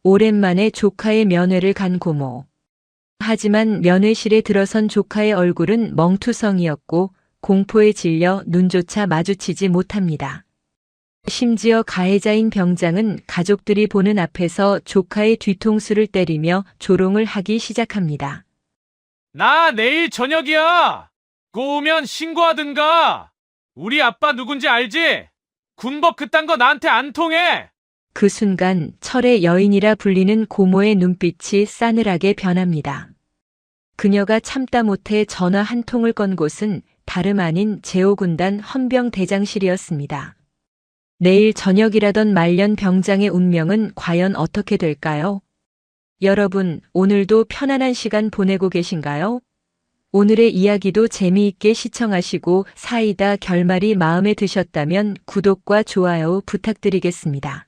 오랜만에 조카의 면회를 간 고모. 하지만 면회실에 들어선 조카의 얼굴은 멍투성이었고 공포에 질려 눈조차 마주치지 못합니다. 심지어 가해자인 병장은 가족들이 보는 앞에서 조카의 뒤통수를 때리며 조롱을 하기 시작합니다. 나 내일 저녁이야. 꼬우면 신고하든가. 우리 아빠 누군지 알지? 군법 그딴 거 나한테 안 통해. 그 순간 철의 여인이라 불리는 고모의 눈빛이 싸늘하게 변합니다. 그녀가 참다 못해 전화 한 통을 건 곳은 다름 아닌 제5군단 헌병대장실이었습니다. 내일 저녁이라던 말년 병장의 운명은 과연 어떻게 될까요? 여러분, 오늘도 편안한 시간 보내고 계신가요? 오늘의 이야기도 재미있게 시청하시고 사이다 결말이 마음에 드셨다면 구독과 좋아요 부탁드리겠습니다.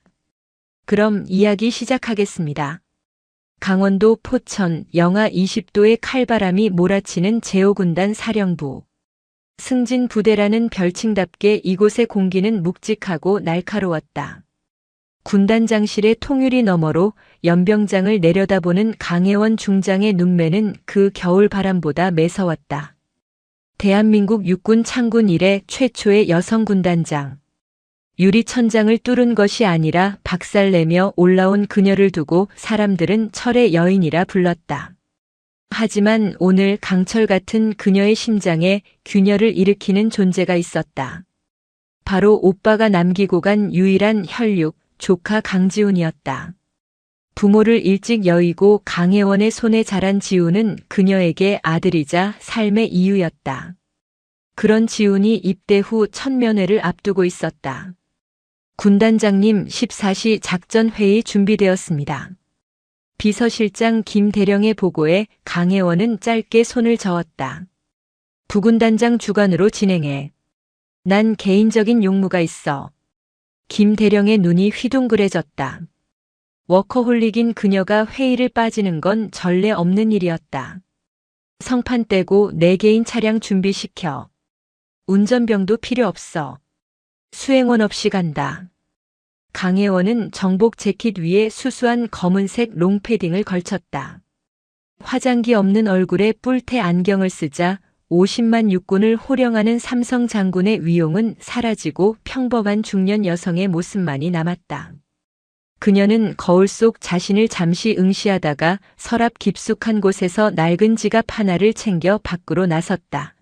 그럼 이야기 시작하겠습니다. 강원도 포천 영하 20도의 칼바람이 몰아치는 제5군단 사령부. 승진 부대라는 별칭답게 이곳의 공기는 묵직하고 날카로웠다. 군단장실의 통유리 너머로 연병장을 내려다보는 강혜원 중장의 눈매는 그 겨울 바람보다 매서웠다. 대한민국 육군 창군 이래 최초의 여성 군단장. 유리천장을 뚫은 것이 아니라 박살내며 올라온 그녀를 두고 사람들은 철의 여인이라 불렀다. 하지만 오늘 강철 같은 그녀의 심장에 균열을 일으키는 존재가 있었다. 바로 오빠가 남기고 간 유일한 혈육, 조카 강지훈이었다. 부모를 일찍 여의고 강혜원의 손에 자란 지훈은 그녀에게 아들이자 삶의 이유였다. 그런 지훈이 입대 후 첫 면회를 앞두고 있었다. 군단장님 14시 작전회의 준비되었습니다. 비서실장 김대령의 보고에 강혜원은 짧게 손을 저었다. 부군단장 주관으로 진행해. 난 개인적인 용무가 있어. 김대령의 눈이 휘둥그레졌다. 워커홀릭인 그녀가 회의를 빠지는 건 전례 없는 일이었다. 성판 떼고 내 개인 차량 준비시켜. 운전병도 필요 없어. 수행원 없이 간다. 강혜원은 정복 재킷 위에 수수한 검은색 롱패딩을 걸쳤다. 화장기 없는 얼굴에 뿔테 안경을 쓰자 50만 육군을 호령하는 삼성 장군의 위용은 사라지고 평범한 중년 여성의 모습만이 남았다. 그녀는 거울 속 자신을 잠시 응시하다가 서랍 깊숙한 곳에서 낡은 지갑 하나를 챙겨 밖으로 나섰다.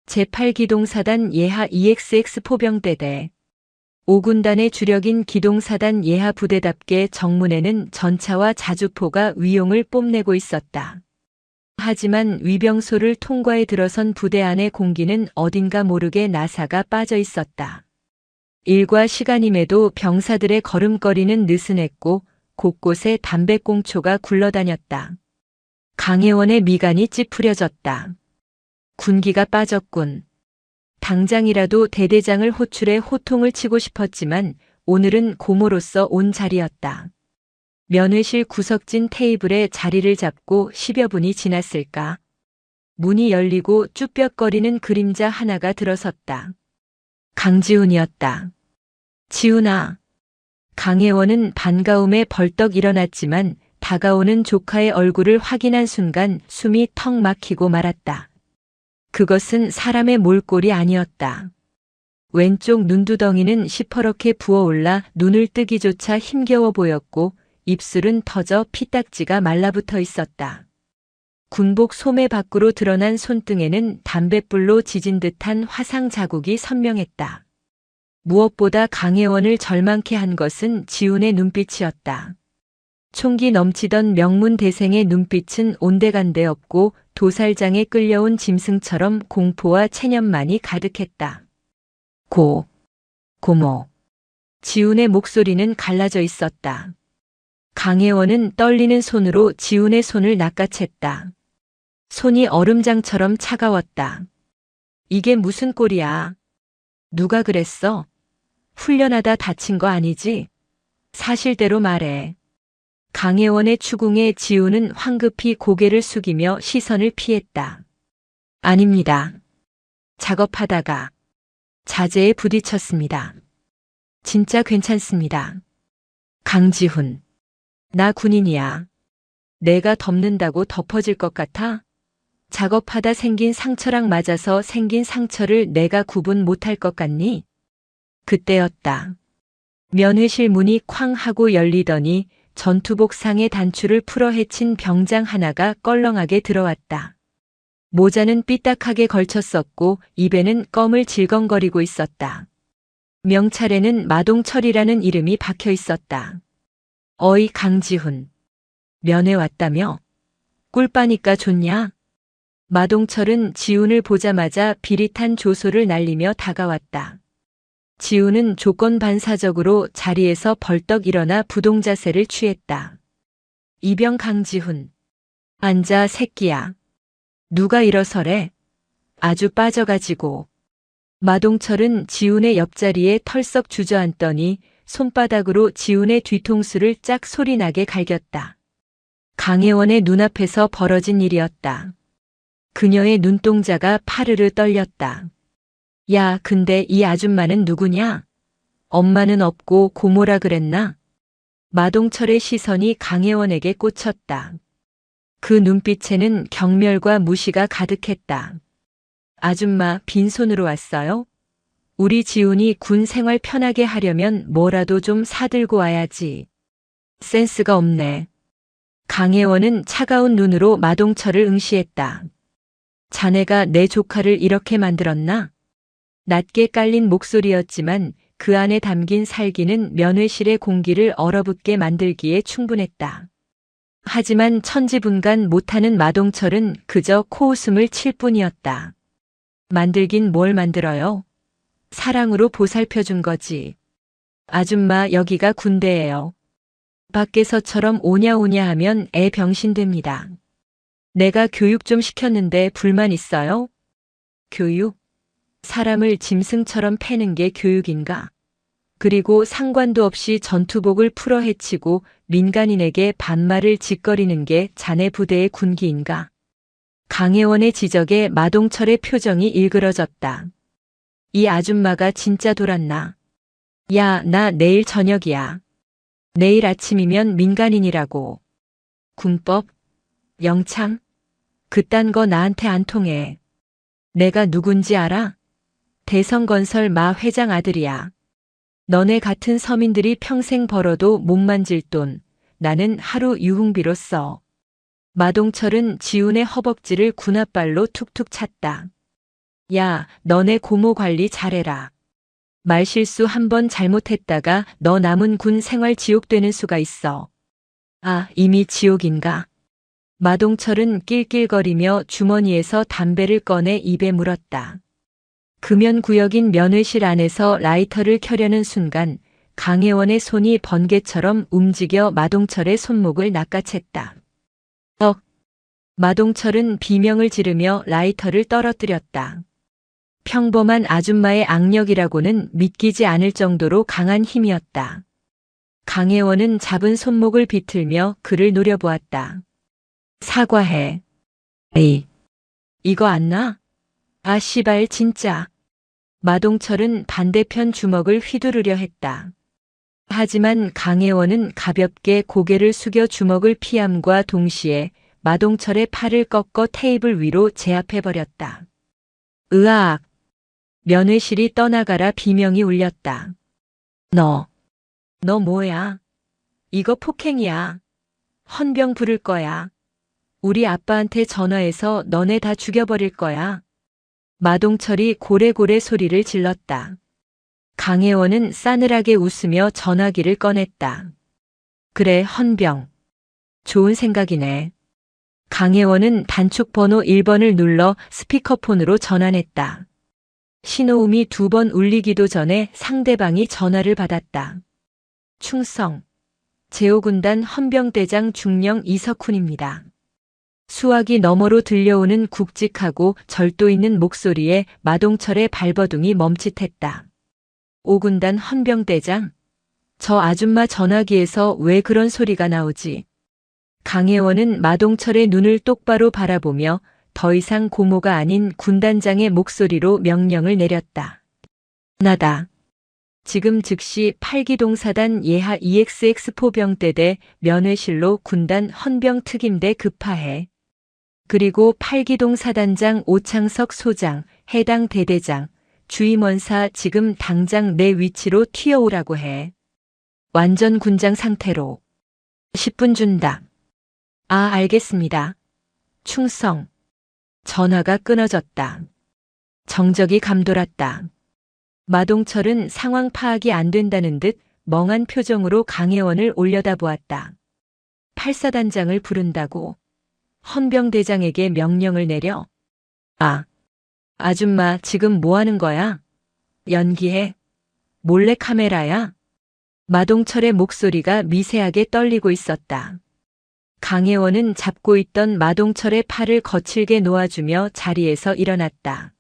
제8기동사단 예하 EXX 포병대대. 5군단의 주력인 기동사단 예하 부대답게 정문에는 전차와 자주포가 위용을 뽐내고 있었다. 하지만 위병소를 통과해 들어선 부대 안의 공기는 어딘가 모르게 나사가 빠져 있었다. 일과 시간임에도 병사들의 걸음걸이는 느슨했고 곳곳에 담배꽁초가 굴러다녔다. 강혜원의 미간이 찌푸려졌다. 군기가 빠졌군. 당장이라도 대대장을 호출해 호통을 치고 싶었지만 오늘은 고모로서 온 자리였다. 면회실 구석진 테이블에 자리를 잡고 10여 분이 지났을까. 문이 열리고 쭈뼛거리는 그림자 하나가 들어섰다. 강지훈이었다. 지훈아. 강혜원은 반가움에 벌떡 일어났지만 다가오는 조카의 얼굴을 확인한 순간 숨이 턱 막히고 말았다. 그것은 사람의 몰골이 아니었다. 왼쪽 눈두덩이는 시퍼렇게 부어올라 눈을 뜨기조차 힘겨워 보였고 입술은 터져 피딱지가 말라붙어 있었다. 군복 소매 밖으로 드러난 손등에는 담뱃불로 지진 듯한 화상 자국이 선명했다. 무엇보다 강혜원을 절망케 한 것은 지훈의 눈빛이었다. 총기 넘치던 명문대생의 눈빛은 온데간데 없고 도살장에 끌려온 짐승처럼 공포와 체념만이 가득했다. 고모. 지훈의 목소리는 갈라져 있었다. 강혜원은 떨리는 손으로 지훈의 손을 낚아챘다. 손이 얼음장처럼 차가웠다. 이게 무슨 꼴이야? 누가 그랬어? 훈련하다 다친 거 아니지? 사실대로 말해. 강혜원의 추궁에 지훈은 황급히 고개를 숙이며 시선을 피했다. 아닙니다. 작업하다가 자재에 부딪혔습니다. 진짜 괜찮습니다. 강지훈. 나 군인이야. 내가 덮는다고 덮어질 것 같아? 작업하다 생긴 상처랑 맞아서 생긴 상처를 내가 구분 못할 것 같니? 그때였다. 면회실 문이 쾅 하고 열리더니 전투복 상의 단추를 풀어 헤친 병장 하나가 껄렁하게 들어왔다. 모자는 삐딱하게 걸쳤었고 입에는 껌을 질겅거리고 있었다. 명찰에는 마동철이라는 이름이 박혀 있었다. 어이 강지훈. 면회 왔다며? 꿀빠니까 좋냐? 마동철은 지훈을 보자마자 비릿한 조소를 날리며 다가왔다. 지훈은 조건반사적으로 자리에서 벌떡 일어나 부동자세를 취했다. 이병 강지훈. 앉아 새끼야. 누가 일어서래? 아주 빠져가지고. 마동철은 지훈의 옆자리에 털썩 주저앉더니 손바닥으로 지훈의 뒤통수를 짝 소리나게 갈겼다. 강혜원의 눈앞에서 벌어진 일이었다. 그녀의 눈동자가 파르르 떨렸다. 야, 근데 이 아줌마는 누구냐? 엄마는 없고 고모라 그랬나? 마동철의 시선이 강혜원에게 꽂혔다. 그 눈빛에는 경멸과 무시가 가득했다. 아줌마 빈손으로 왔어요? 우리 지훈이 군 생활 편하게 하려면 뭐라도 좀 사들고 와야지. 센스가 없네. 강혜원은 차가운 눈으로 마동철을 응시했다. 자네가 내 조카를 이렇게 만들었나? 낮게 깔린 목소리였지만 그 안에 담긴 살기는 면회실의 공기를 얼어붙게 만들기에 충분했다. 하지만 천지분간 못하는 마동철은 그저 코웃음을 칠 뿐이었다. 만들긴 뭘 만들어요? 사랑으로 보살펴준 거지. 아줌마 여기가 군대예요. 밖에서처럼 오냐오냐 하면 애 병신됩니다. 내가 교육 좀 시켰는데 불만 있어요? 교육? 사람을 짐승처럼 패는 게 교육인가? 그리고 상관도 없이 전투복을 풀어 헤치고 민간인에게 반말을 짓거리는 게 자네 부대의 군기인가? 강혜원의 지적에 마동철의 표정이 일그러졌다. 이 아줌마가 진짜 돌았나? 야, 나 내일 저녁이야. 내일 아침이면 민간인이라고. 군법? 영창? 그딴 거 나한테 안 통해. 내가 누군지 알아? 대성건설 마 회장 아들이야. 너네 같은 서민들이 평생 벌어도 못 만질 돈, 나는 하루 유흥비로 써. 마동철은 지훈의 허벅지를 군홧발로 툭툭 찼다. 야, 너네 고모 관리 잘해라. 말실수 한 번 잘못했다가 너 남은 군 생활 지옥 되는 수가 있어. 아, 이미 지옥인가? 마동철은 낄낄거리며 주머니에서 담배를 꺼내 입에 물었다. 금연구역인 면회실 안에서 라이터를 켜려는 순간 강혜원의 손이 번개처럼 움직여 마동철의 손목을 낚아챘다. 마동철은 비명을 지르며 라이터를 떨어뜨렸다. 평범한 아줌마의 악력이라고는 믿기지 않을 정도로 강한 힘이었다. 강혜원은 잡은 손목을 비틀며 그를 노려보았다. 사과해. 에이, 이거 안 나? 아 씨발 진짜. 마동철은 반대편 주먹을 휘두르려 했다. 하지만 강혜원은 가볍게 고개를 숙여 주먹을 피함과 동시에 마동철의 팔을 꺾어 테이블 위로 제압해버렸다. 으악! 면회실이 떠나가라 비명이 울렸다. 너 뭐야? 이거 폭행이야. 헌병 부를 거야. 우리 아빠한테 전화해서 너네 다 죽여버릴 거야. 마동철이 고래고래 소리를 질렀다. 강혜원은 싸늘하게 웃으며 전화기를 꺼냈다. 그래, 헌병. 좋은 생각이네. 강혜원은 단축 번호 1번을 눌러 스피커폰으로 전환했다. 신호음이 2번 울리기도 전에 상대방이 전화를 받았다. 충성. 제5군단 헌병대장 중령 이석훈입니다. 수화기 너머로 들려오는 굵직하고 절도 있는 목소리에 마동철의 발버둥이 멈칫했다. 5군단 헌병대장? 저 아줌마 전화기에서 왜 그런 소리가 나오지? 강혜원은 마동철의 눈을 똑바로 바라보며 더 이상 고모가 아닌 군단장의 목소리로 명령을 내렸다. 나다. 지금 즉시 8기동 사단 예하 EXX 포병대대 면회실로 군단 헌병특임대 급파해. 그리고 8기동 사단장 오창석 소장, 해당 대대장, 주임원사 지금 당장 내 위치로 튀어오라고 해. 완전 군장 상태로. 10분 준다. 아, 알겠습니다. 충성. 전화가 끊어졌다. 정적이 감돌았다. 마동철은 상황 파악이 안 된다는 듯 멍한 표정으로 강혜원을 올려다보았다. 8사단장을 부른다고? 헌병대장에게 명령을 내려? 아, 아줌마 지금 뭐 하는 거야? 연기해? 몰래 카메라야? 마동철의 목소리가 미세하게 떨리고 있었다. 강혜원은 잡고 있던 마동철의 팔을 거칠게 놓아주며 자리에서 일어났다.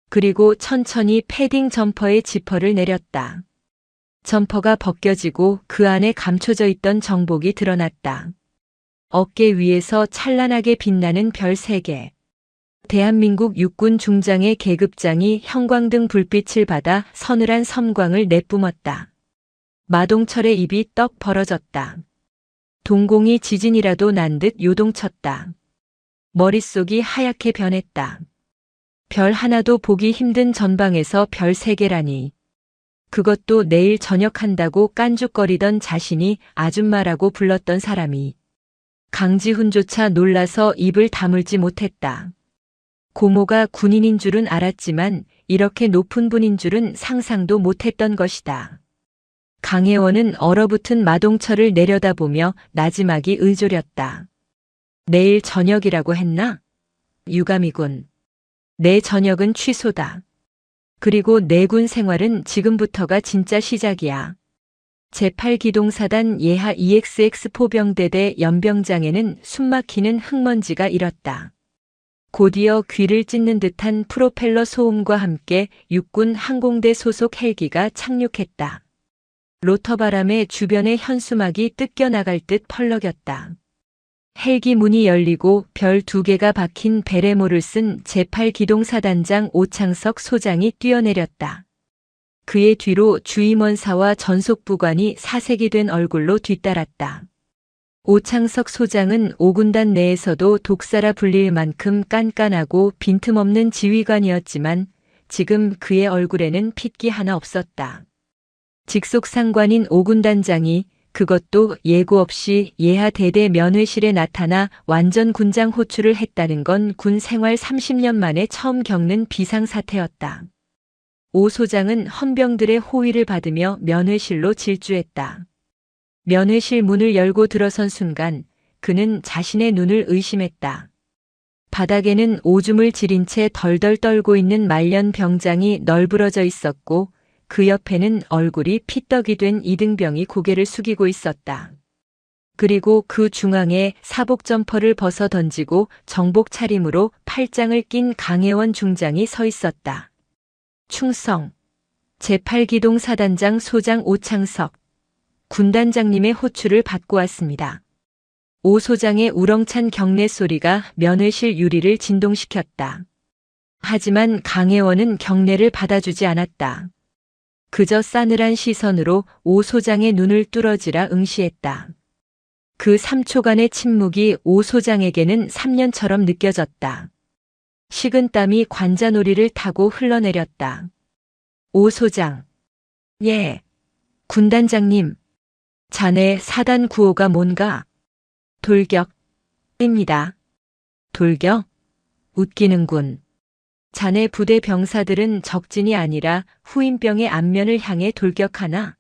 그리고 천천히 패딩 점퍼의 지퍼를 내렸다. 점퍼가 벗겨지고 그 안에 감춰져 있던 정복이 드러났다. 어깨 위에서 찬란하게 빛나는 별 3개. 대한민국 육군 중장의 계급장이 형광등 불빛을 받아 서늘한 섬광을 내뿜었다. 마동철의 입이 떡 벌어졌다. 동공이 지진이라도 난 듯 요동쳤다. 머릿속이 하얗게 변했다. 별 하나도 보기 힘든 전방에서 별 3개라니. 그것도 내일 전역한다고 깐죽거리던 자신이 아줌마라고 불렀던 사람이. 강지훈조차 놀라서 입을 다물지 못했다. 고모가 군인인 줄은 알았지만 이렇게 높은 분인 줄은 상상도 못했던 것이다. 강혜원은 얼어붙은 마동철을 내려다보며 나지막이 의졸였다. 내일 저녁이라고 했나? 유감이군. 내 저녁은 취소다. 그리고 내 군 생활은 지금부터가 진짜 시작이야. 제8기동사단 예하 EXX 포병대대 연병장에는 숨막히는 흙먼지가 일었다. 곧이어 귀를 찢는 듯한 프로펠러 소음과 함께 육군 항공대 소속 헬기가 착륙했다. 로터바람에 주변의 현수막이 뜯겨나갈 듯 펄럭였다. 헬기 문이 열리고 별 2개가 박힌 베레모를 쓴 제8기동사단장 오창석 소장이 뛰어내렸다. 그의 뒤로 주임원사와 전속부관이 사색이 된 얼굴로 뒤따랐다. 오창석 소장은 5군단 내에서도 독사라 불릴 만큼 깐깐하고 빈틈없는 지휘관이었지만 지금 그의 얼굴에는 핏기 하나 없었다. 직속상관인 5군단장이 그것도 예고 없이 예하 대대 면회실에 나타나 완전 군장 호출을 했다는 건 군 생활 30년 만에 처음 겪는 비상사태였다. 오 소장은 헌병들의 호의를 받으며 면회실로 질주했다. 면회실 문을 열고 들어선 순간 그는 자신의 눈을 의심했다. 바닥에는 오줌을 지린 채 덜덜 떨고 있는 말년 병장이 널브러져 있었고 그 옆에는 얼굴이 피떡이 된 이등병이 고개를 숙이고 있었다. 그리고 그 중앙에 사복 점퍼를 벗어 던지고 정복 차림으로 팔짱을 낀 강혜원 중장이 서 있었다. 충성. 제8기동 사단장 소장 오창석. 군단장님의 호출을 받고 왔습니다. 오 소장의 우렁찬 경례 소리가 면회실 유리를 진동시켰다. 하지만 강혜원은 경례를 받아주지 않았다. 그저 싸늘한 시선으로 오 소장의 눈을 뚫어지라 응시했다. 그 3초간의 침묵이 오 소장에게는 3년처럼 느껴졌다. 식은 땀이 관자놀이를 타고 흘러내렸다. 오 소장. 예. 군단장님. 자네 사단 구호가 뭔가? 돌격입니다. 돌격? 웃기는군. 자네 부대 병사들은 적진이 아니라 후임병의 안면을 향해 돌격하나?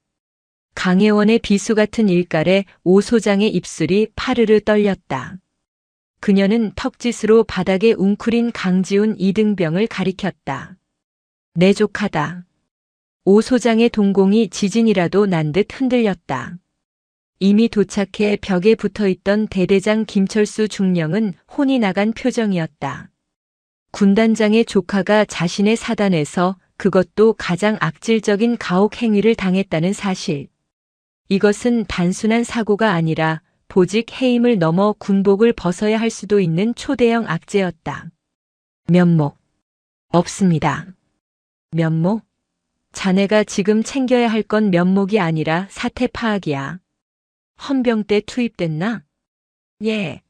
강혜원의 비수 같은 일깔에 오 소장의 입술이 파르르 떨렸다. 그녀는 턱짓으로 바닥에 웅크린 강지훈 이등병을 가리켰다. 내 조카다. 오 소장의 동공이 지진이라도 난 듯 흔들렸다. 이미 도착해 벽에 붙어있던 대대장 김철수 중령은 혼이 나간 표정이었다. 군단장의 조카가 자신의 사단에서 그것도 가장 악질적인 가혹 행위를 당했다는 사실. 이것은 단순한 사고가 아니라 보직 해임을 넘어 군복을 벗어야 할 수도 있는 초대형 악재였다. 면목. 없습니다. 면목? 자네가 지금 챙겨야 할 건 면목이 아니라 사태 파악이야. 헌병대 투입됐나? 예.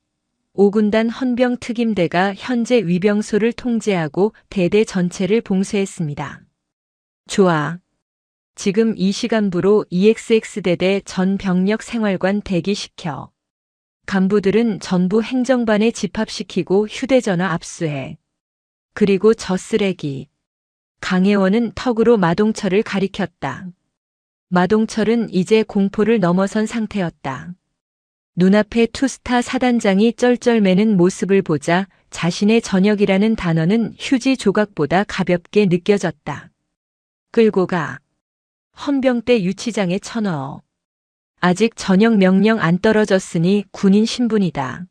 5군단 헌병 특임대가 현재 위병소를 통제하고 대대 전체를 봉쇄했습니다. 좋아. 지금 이 시간부로 EXX대대 전 병력 생활관 대기시켜. 간부들은 전부 행정반에 집합시키고 휴대전화 압수해. 그리고 저 쓰레기. 강혜원은 턱으로 마동철을 가리켰다. 마동철은 이제 공포를 넘어선 상태였다. 눈앞에 투스타 사단장이 쩔쩔매는 모습을 보자 자신의 저녁이라는 단어는 휴지 조각보다 가볍게 느껴졌다. 끌고 가. 헌병대 유치장에 쳐넣어. 아직 전역 명령 안 떨어졌으니 군인 신분이다.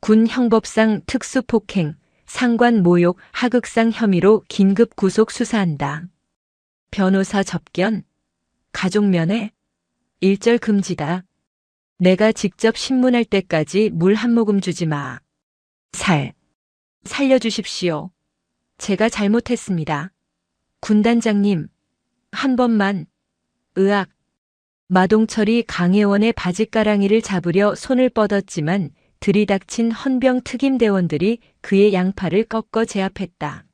군 형법상 특수폭행, 상관 모욕, 하극상 혐의로 긴급 구속 수사한다. 변호사 접견, 가족면회, 일절 금지다. 내가 직접 신문할 때까지 물 한 모금 주지 마. 살려주십시오. 제가 잘못했습니다. 군단장님, 한 번만. 으악. 마동철이 강혜원의 바짓가랑이를 잡으려 손을 뻗었지만 들이닥친 헌병 특임대원들이 그의 양팔을 꺾어 제압했다.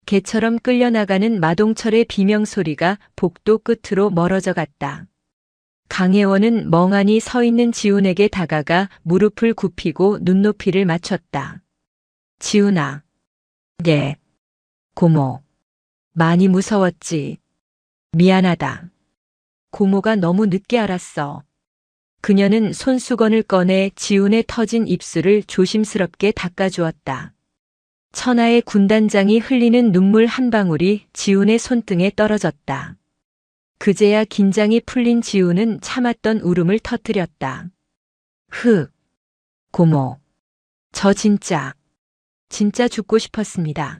개처럼 끌려나가는 마동철의 비명소리가 복도 끝으로 멀어져 갔다. 강혜원은 멍하니 서 있는 지훈에게 다가가 무릎을 굽히고 눈높이를 맞췄다. 지훈아. 예. 고모. 많이 무서웠지. 미안하다. 고모가 너무 늦게 알았어. 그녀는 손수건을 꺼내 지훈의 터진 입술을 조심스럽게 닦아주었다. 천하의 군단장이 흘리는 눈물 한 방울이 지훈의 손등에 떨어졌다. 그제야 긴장이 풀린 지훈은 참았던 울음을 터뜨렸다. 고모. 저 진짜 죽고 싶었습니다.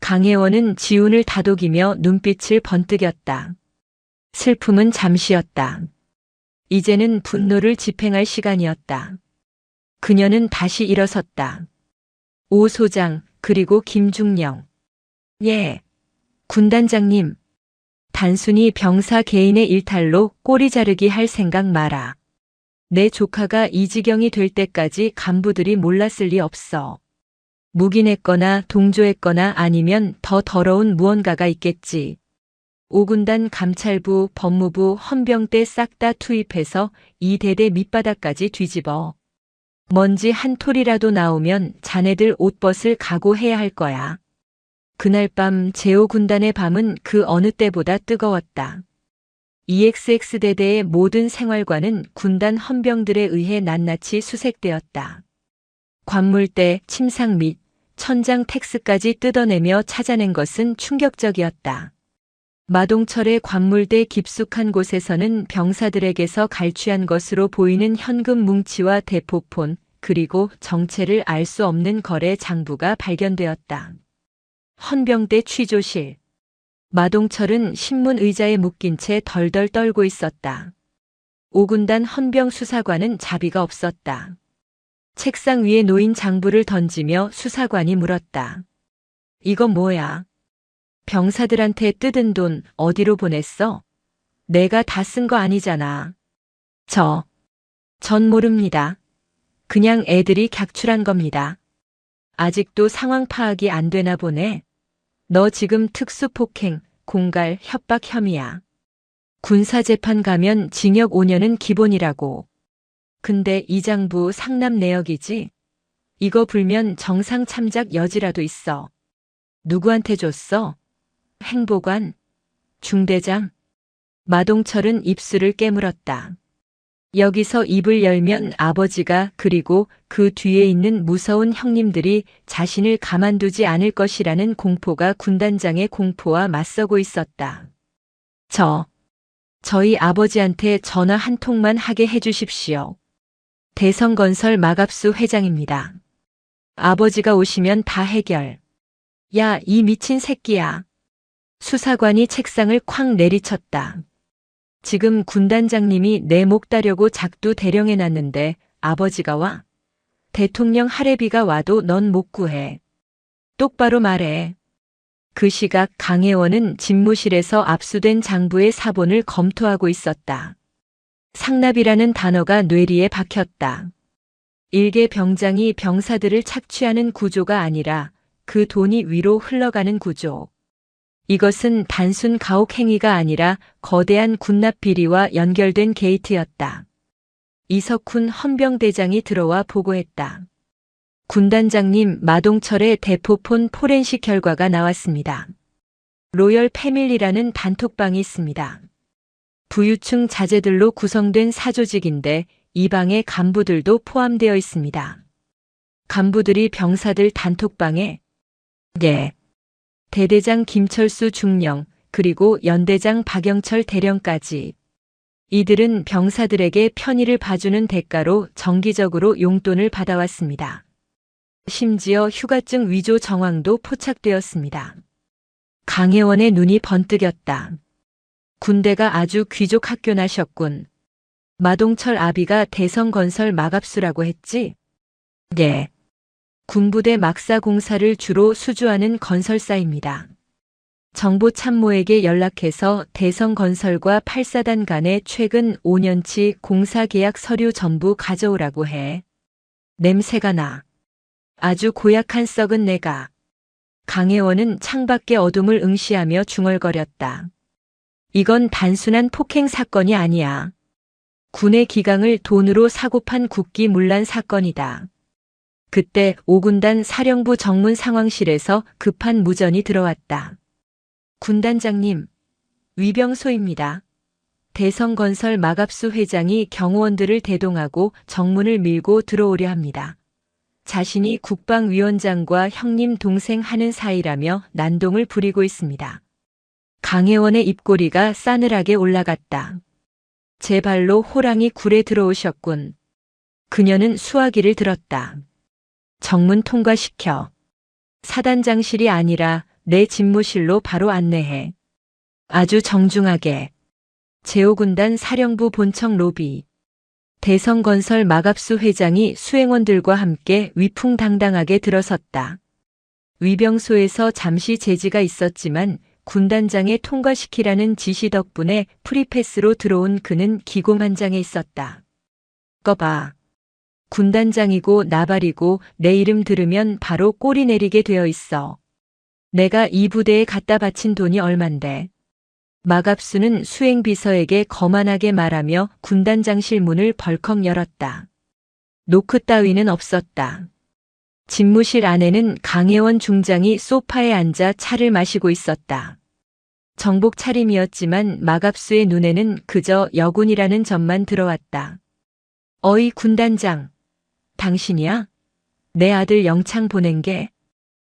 강혜원은 지훈을 다독이며 눈빛을 번뜩였다. 슬픔은 잠시였다. 이제는 분노를 집행할 시간이었다. 그녀는 다시 일어섰다. 오 소장, 그리고 김중령. 예. 군단장님. 단순히 병사 개인의 일탈로 꼬리 자르기 할 생각 마라. 내 조카가 이 지경이 될 때까지 간부들이 몰랐을 리 없어. 묵인했거나 동조했거나 아니면 더 더러운 무언가가 있겠지. 5군단 감찰부, 법무부, 헌병대 싹 다 투입해서 이 대대 밑바닥까지 뒤집어. 먼지 한 톨이라도 나오면 자네들 옷벗을 각오해야 할 거야. 그날 밤 제5군단의 밤은 그 어느 때보다 뜨거웠다. EXX대대의 모든 생활관은 군단 헌병들에 의해 낱낱이 수색되었다. 관물대, 침상 및 천장 텍스까지 뜯어내며 찾아낸 것은 충격적이었다. 마동철의 관물대 깊숙한 곳에서는 병사들에게서 갈취한 것으로 보이는 현금 뭉치와 대포폰, 그리고 정체를 알 수 없는 거래 장부가 발견되었다. 헌병대 취조실. 마동철은 신문 의자에 묶인 채 덜덜 떨고 있었다. 5군단 헌병 수사관은 자비가 없었다. 책상 위에 놓인 장부를 던지며 수사관이 물었다. 이거 뭐야? 병사들한테 뜯은 돈 어디로 보냈어? 내가 다 쓴 거 아니잖아. 전 모릅니다. 그냥 애들이 객출한 겁니다. 아직도 상황 파악이 안 되나 보네. 너 지금 특수폭행, 공갈, 협박 혐의야. 군사재판 가면 징역 5년은 기본이라고. 근데 이 장부 상납 내역이지? 이거 불면 정상 참작 여지라도 있어. 누구한테 줬어? 행보관? 중대장? 마동철은 입술을 깨물었다. 여기서 입을 열면 아버지가 그리고 그 뒤에 있는 무서운 형님들이 자신을 가만두지 않을 것이라는 공포가 군단장의 공포와 맞서고 있었다. 저희 아버지한테 전화 한 통만 하게 해주십시오. 대성건설 마갑수 회장입니다. 아버지가 오시면 다 해결. 야, 이 미친 새끼야. 수사관이 책상을 쾅 내리쳤다. 지금 군단장님이 내 목 따려고 작두 대령해놨는데 아버지가 와? 대통령 할애비가 와도 넌 못 구해. 똑바로 말해. 그 시각 강혜원은 집무실에서 압수된 장부의 사본을 검토하고 있었다. 상납이라는 단어가 뇌리에 박혔다. 일개 병장이 병사들을 착취하는 구조가 아니라 그 돈이 위로 흘러가는 구조. 이것은 단순 가혹 행위가 아니라 거대한 군납 비리와 연결된 게이트였다. 이석훈 헌병대장이 들어와 보고했다. 군단장님, 마동철의 대포폰 포렌식 결과가 나왔습니다. 로열 패밀리라는 단톡방이 있습니다. 부유층 자제들로 구성된 사조직인데 이 방의 간부들도 포함되어 있습니다. 간부들이 병사들 단톡방에 네. 대대장 김철수 중령, 그리고 연대장 박영철 대령까지. 이들은 병사들에게 편의를 봐주는 대가로 정기적으로 용돈을 받아왔습니다. 심지어 휴가증 위조 정황도 포착되었습니다. 강혜원의 눈이 번뜩였다. 군대가 아주 귀족 학교나셨군. 마동철 아비가 대성건설 마갑수라고 했지? 네. 군부대 막사 공사를 주로 수주하는 건설사입니다. 정보참모에게 연락해서 대성건설과 8사단 간의 최근 5년치 공사계약 서류 전부 가져오라고 해. 냄새가 나. 아주 고약한 썩은 내가. 강혜원은 창밖의 어둠을 응시하며 중얼거렸다. 이건 단순한 폭행 사건이 아니야. 군의 기강을 돈으로 사고판 국기문란 사건이다. 그때 5군단 사령부 정문 상황실에서 급한 무전이 들어왔다. 군단장님, 위병소입니다. 대성건설 마갑수 회장이 경호원들을 대동하고 정문을 밀고 들어오려 합니다. 자신이 국방위원장과 형님 동생 하는 사이라며 난동을 부리고 있습니다. 강혜원의 입꼬리가 싸늘하게 올라갔다. 제 발로 호랑이 굴에 들어오셨군. 그녀는 수화기를 들었다. 정문 통과시켜. 사단장실이 아니라 내 집무실로 바로 안내해. 아주 정중하게. 제5군단 사령부 본청 로비. 대성건설 마갑수 회장이 수행원들과 함께 위풍당당하게 들어섰다. 위병소에서 잠시 제지가 있었지만 군단장에 통과시키라는 지시 덕분에 프리패스로 들어온 그는 기고만장해 있었다. 꺼봐. 군단장이고 나발이고 내 이름 들으면 바로 꼬리 내리게 되어 있어. 내가 이 부대에 갖다 바친 돈이 얼만데. 마갑수는 수행비서에게 거만하게 말하며 군단장실 문을 벌컥 열었다. 노크 따위는 없었다. 집무실 안에는 강혜원 중장이 소파에 앉아 차를 마시고 있었다. 정복 차림이었지만 마갑수의 눈에는 그저 여군이라는 점만 들어왔다. 어이 군단장. 당신이야? 내 아들 영창 보낸 게.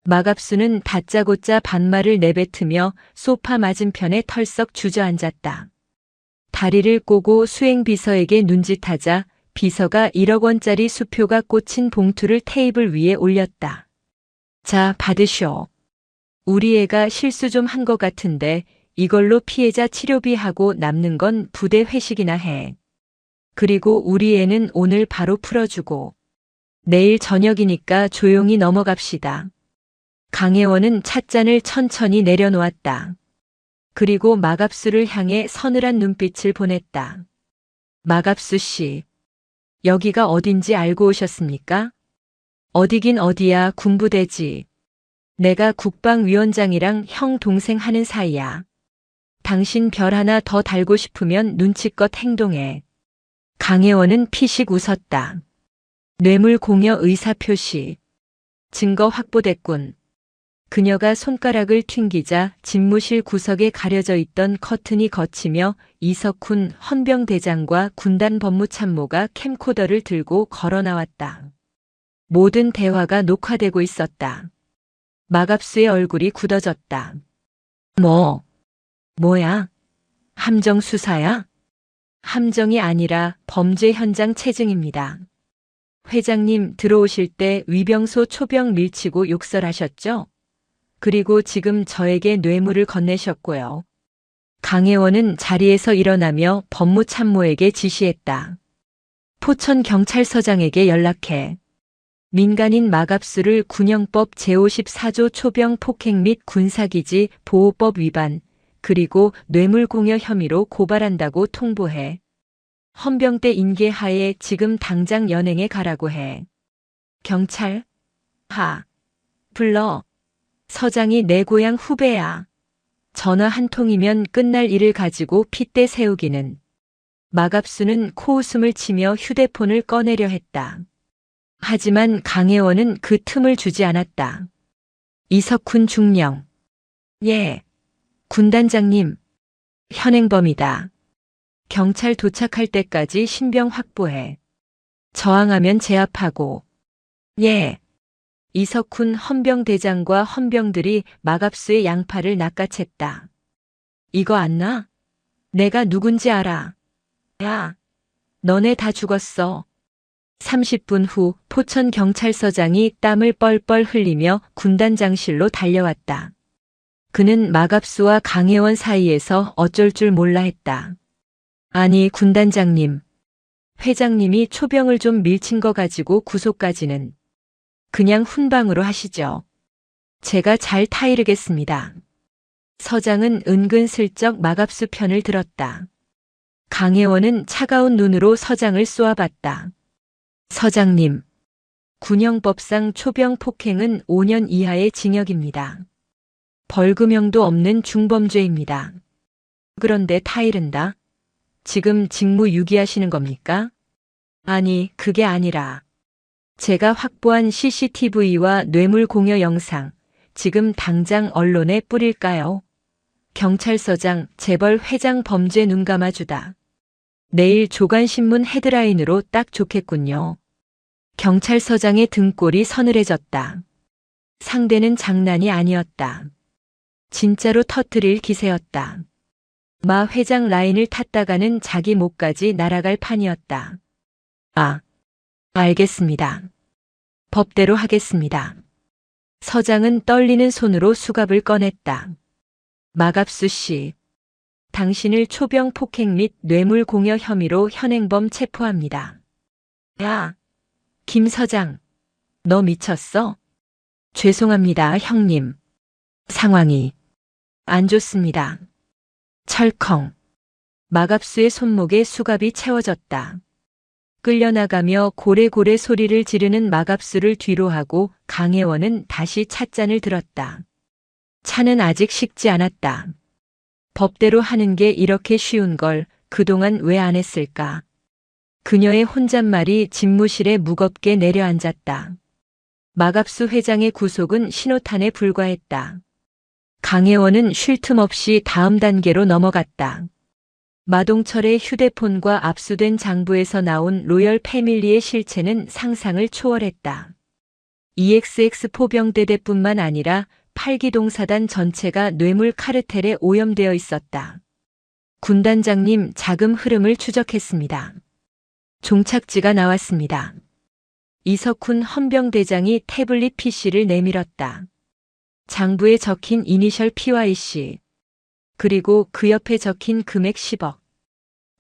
마갑수는 다짜고짜 반말을 내뱉으며 소파 맞은편에 털썩 주저앉았다. 다리를 꼬고 수행비서에게 눈짓하자 비서가 1억 원짜리 수표가 꽂힌 봉투를 테이블 위에 올렸다. 자, 받으쇼. 우리 애가 실수 좀 한 것 같은데 이걸로 피해자 치료비하고 남는 건 부대 회식이나 해. 그리고 우리 애는 오늘 바로 풀어주고. 내일 저녁이니까 조용히 넘어갑시다. 강혜원은 찻잔을 천천히 내려놓았다. 그리고 마갑수를 향해 서늘한 눈빛을 보냈다. 마갑수 씨, 여기가 어딘지 알고 오셨습니까? 어디긴 어디야, 군부대지. 내가 국방위원장이랑 형 동생 하는 사이야. 당신 별 하나 더 달고 싶으면 눈치껏 행동해. 강혜원은 피식 웃었다. 뇌물 공여 의사표시. 증거 확보됐군. 그녀가 손가락을 튕기자 집무실 구석에 가려져 있던 커튼이 걷히며 이석훈 헌병대장과 군단 법무참모가 캠코더를 들고 걸어 나왔다. 모든 대화가 녹화되고 있었다. 마갑수의 얼굴이 굳어졌다. 뭐야? 함정 수사야? 함정이 아니라 범죄 현장 체증입니다. 회장님 들어오실 때 위병소 초병 밀치고 욕설하셨죠? 그리고 지금 저에게 뇌물을 건네셨고요. 강혜원은 자리에서 일어나며 법무참모에게 지시했다. 포천경찰서장에게 연락해. 민간인 마갑수를 군형법 제54조 초병 폭행 및 군사기지 보호법 위반, 그리고 뇌물공여 혐의로 고발한다고 통보해. 헌병대 인계하에 지금 당장 연행에 가라고 해. 경찰? 불러. 서장이 내 고향 후배야. 전화 한 통이면 끝날 일을 가지고 핏대 세우기는. 마갑수는 코웃음을 치며 휴대폰을 꺼내려 했다. 하지만 강혜원은 그 틈을 주지 않았다. 이석훈 중령. 예. 군단장님. 현행범이다. 경찰 도착할 때까지 신병 확보해. 저항하면 제압하고. 예. 이석훈 헌병대장과 헌병들이 마갑수의 양팔을 낚아챘다. 이거 안 나? 내가 누군지 알아. 야, 너네 다 죽었어. 30분 후 포천경찰서장이 땀을 뻘뻘 흘리며 군단장실로 달려왔다. 그는 마갑수와 강혜원 사이에서 어쩔 줄 몰라 했다. 아니 군단장님, 회장님이 초병을 좀 밀친 거 가지고 구속까지는 그냥 훈방으로 하시죠. 제가 잘 타이르겠습니다. 서장은 은근슬쩍 마갑수 편을 들었다. 강혜원은 차가운 눈으로 서장을 쏘아봤다. 서장님, 군형법상 초병 폭행은 5년 이하의 징역입니다. 벌금형도 없는 중범죄입니다. 그런데 타이른다? 지금 직무 유기하시는 겁니까? 아니, 그게 아니라 제가 확보한 CCTV와 뇌물 공여 영상, 지금 당장 언론에 뿌릴까요? 경찰서장, 재벌 회장 범죄 눈 감아주다. 내일 조간신문 헤드라인으로 딱 좋겠군요. 경찰서장의 등골이 서늘해졌다. 상대는 장난이 아니었다. 진짜로 터뜨릴 기세였다. 마 회장 라인을 탔다가는 자기 목까지 날아갈 판이었다. 알겠습니다. 법대로 하겠습니다. 서장은 떨리는 손으로 수갑을 꺼냈다. 마갑수 씨, 당신을 초병 폭행 및 뇌물 공여 혐의로 현행범 체포합니다. 야, 김 서장, 너 미쳤어? 죄송합니다, 형님. 상황이 안 좋습니다. 철컹. 마갑수의 손목에 수갑이 채워졌다. 끌려나가며 고래고래 소리를 지르는 마갑수를 뒤로 하고 강혜원은 다시 찻잔을 들었다. 차는 아직 식지 않았다. 법대로 하는 게 이렇게 쉬운 걸 그동안 왜 안 했을까? 그녀의 혼잣말이 집무실에 무겁게 내려앉았다. 마갑수 회장의 구속은 신호탄에 불과했다. 강혜원은 쉴 틈 없이 다음 단계로 넘어갔다. 마동철의 휴대폰과 압수된 장부에서 나온 로열 패밀리의 실체는 상상을 초월했다. EXX 포병대대뿐만 아니라 8기동사단 전체가 뇌물 카르텔에 오염되어 있었다. 군단장님, 자금 흐름을 추적했습니다. 종착지가 나왔습니다. 이석훈 헌병대장이 태블릿 PC를 내밀었다. 장부에 적힌 이니셜 PYC, 그리고 그 옆에 적힌 금액 10억.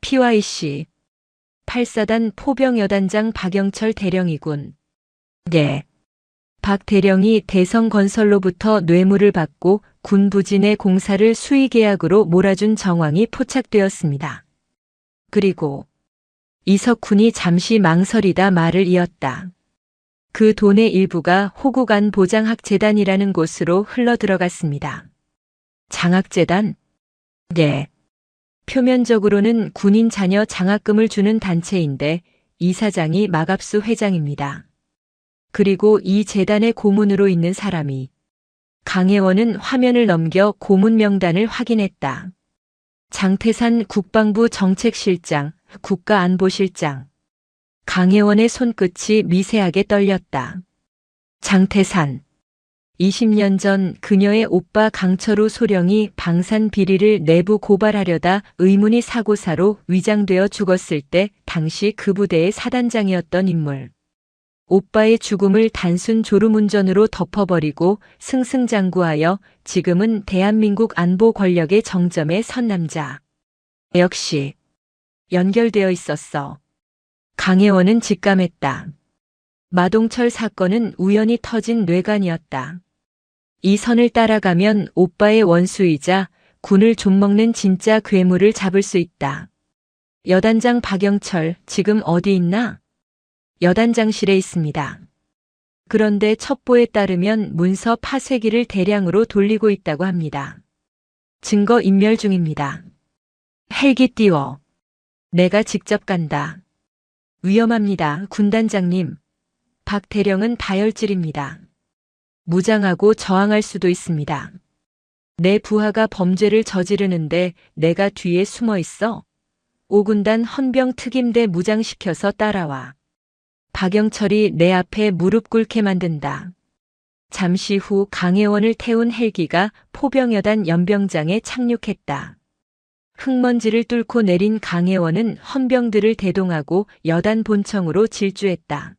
PYC, 8사단 포병여단장 박영철 대령이군. 네. 박 대령이 대성건설로부터 뇌물을 받고 군 부진의 공사를 수의계약으로 몰아준 정황이 포착되었습니다. 그리고 이석훈이 잠시 망설이다 말을 이었다. 그 돈의 일부가 호국안 보장학재단이라는 곳으로 흘러들어갔습니다. 장학재단? 네. 표면적으로는 군인 자녀 장학금을 주는 단체인데 이사장이 마갑수 회장입니다. 그리고 이 재단의 고문으로 있는 사람이. 강혜원은 화면을 넘겨 고문 명단을 확인했다. 장태산 국방부 정책실장, 국가안보실장. 강혜원의 손끝이 미세하게 떨렸다. 장태산. 20년 전 그녀의 오빠 강철우 소령이 방산 비리를 내부 고발하려다 의문이 사고사로 위장되어 죽었을 때 당시 그 부대의 사단장이었던 인물. 오빠의 죽음을 단순 졸음운전으로 덮어버리고 승승장구하여 지금은 대한민국 안보 권력의 정점에 선 남자. 역시 연결되어 있었어. 강혜원은 직감했다. 마동철 사건은 우연히 터진 뇌관이었다. 이 선을 따라가면 오빠의 원수이자 군을 좀먹는 진짜 괴물을 잡을 수 있다. 여단장 박영철, 지금 어디 있나? 여단장실에 있습니다. 그런데 첩보에 따르면 문서 파쇄기를 대량으로 돌리고 있다고 합니다. 증거 인멸 중입니다. 헬기 띄워. 내가 직접 간다. 위험합니다, 군단장님. 박 대령은 다혈질입니다. 무장하고 저항할 수도 있습니다. 내 부하가 범죄를 저지르는데 내가 뒤에 숨어 있어? 5군단 헌병 특임대 무장시켜서 따라와. 박영철이 내 앞에 무릎 꿇게 만든다. 잠시 후 강혜원을 태운 헬기가 포병여단 연병장에 착륙했다. 흙먼지를 뚫고 내린 강혜원은 헌병들을 대동하고 여단 본청으로 질주했다.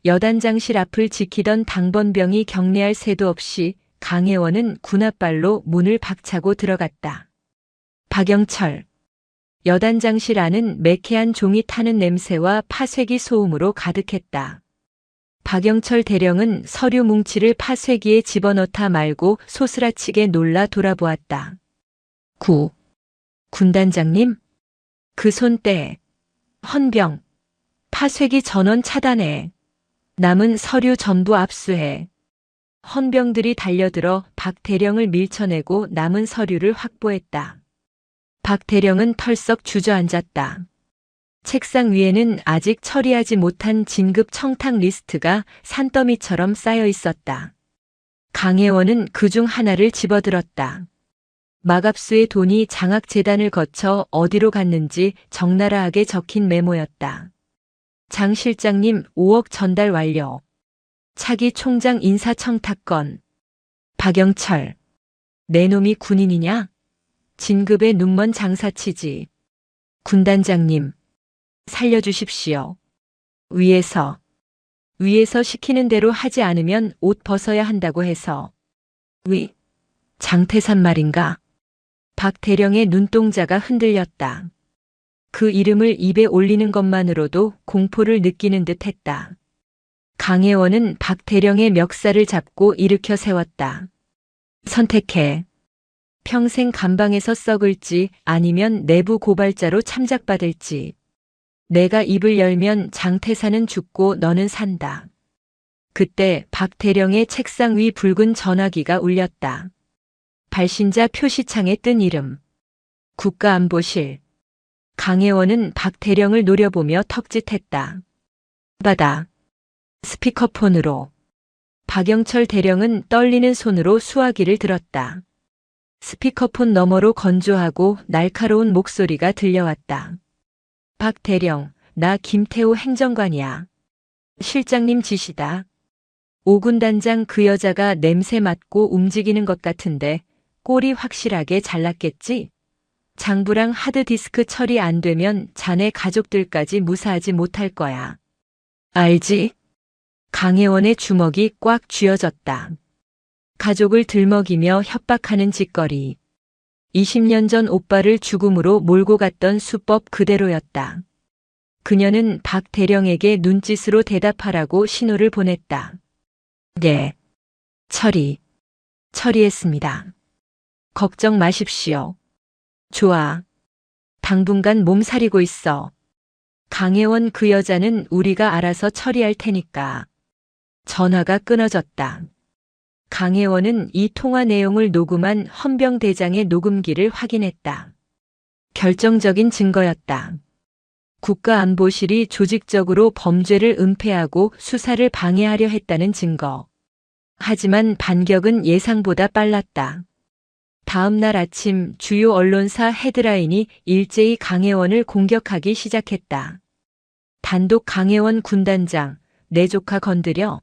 여단장실 앞을 지키던 당번병이 경례할 새도 없이 강혜원은 군홧발로 문을 박차고 들어갔다. 박영철. 여단장실 안은 매캐한 종이 타는 냄새와 파쇄기 소음으로 가득했다. 박영철 대령은 서류 뭉치를 파쇄기에 집어넣다 말고 소스라치게 놀라 돌아보았다. 군단장님? 그 손 떼. 헌병. 파쇄기 전원 차단해. 남은 서류 전부 압수해. 헌병들이 달려들어 박 대령을 밀쳐내고 남은 서류를 확보했다. 박 대령은 털썩 주저앉았다. 책상 위에는 아직 처리하지 못한 진급 청탁 리스트가 산더미처럼 쌓여 있었다. 강혜원은 그중 하나를 집어들었다. 마갑수의 돈이 장학재단을 거쳐 어디로 갔는지 적나라하게 적힌 메모였다. 장 실장님 5억 전달 완료. 차기 총장 인사청탁건. 박영철. 내 놈이 군인이냐? 진급에 눈먼 장사치지. 군단장님. 살려주십시오. 위에서 시키는 대로 하지 않으면 옷 벗어야 한다고 해서. 장태산 말인가? 박 대령의 눈동자가 흔들렸다. 그 이름을 입에 올리는 것만으로도 공포를 느끼는 듯 했다. 강혜원은 박 대령의 멱살을 잡고 일으켜 세웠다. 선택해. 평생 감방에서 썩을지 아니면 내부 고발자로 참작받을지. 내가 입을 열면 장태산은 죽고 너는 산다. 그때 박 대령의 책상 위 붉은 전화기가 울렸다. 발신자 표시창에 뜬 이름. 국가안보실. 강혜원은 박 대령을 노려보며 턱짓했다. 받아. 스피커폰으로. 박영철 대령은 떨리는 손으로 수화기를 들었다. 스피커폰 너머로 건조하고 날카로운 목소리가 들려왔다. 박 대령, 나 김태호 행정관이야. 실장님 지시다. 5군단장 그 여자가 냄새 맡고 움직이는 것 같은데 꼴이 확실하게 잘났겠지? 장부랑 하드디스크 처리 안 되면 자네 가족들까지 무사하지 못할 거야. 알지? 강혜원의 주먹이 꽉 쥐어졌다. 가족을 들먹이며 협박하는 짓거리. 20년 전 오빠를 죽음으로 몰고 갔던 수법 그대로였다. 그녀는 박 대령에게 눈짓으로 대답하라고 신호를 보냈다. 네. 처리했습니다. 걱정 마십시오. 좋아. 당분간 몸살이고 있어. 강혜원 그 여자는 우리가 알아서 처리할 테니까. 전화가 끊어졌다. 강혜원은 이 통화 내용을 녹음한 헌병대장의 녹음기를 확인했다. 결정적인 증거였다. 국가안보실이 조직적으로 범죄를 은폐하고 수사를 방해하려 했다는 증거. 하지만 반격은 예상보다 빨랐다. 다음 날 아침 주요 언론사 헤드라인이 일제히 강혜원을 공격하기 시작했다. 단독 강혜원 군단장, 내 조카 건드려.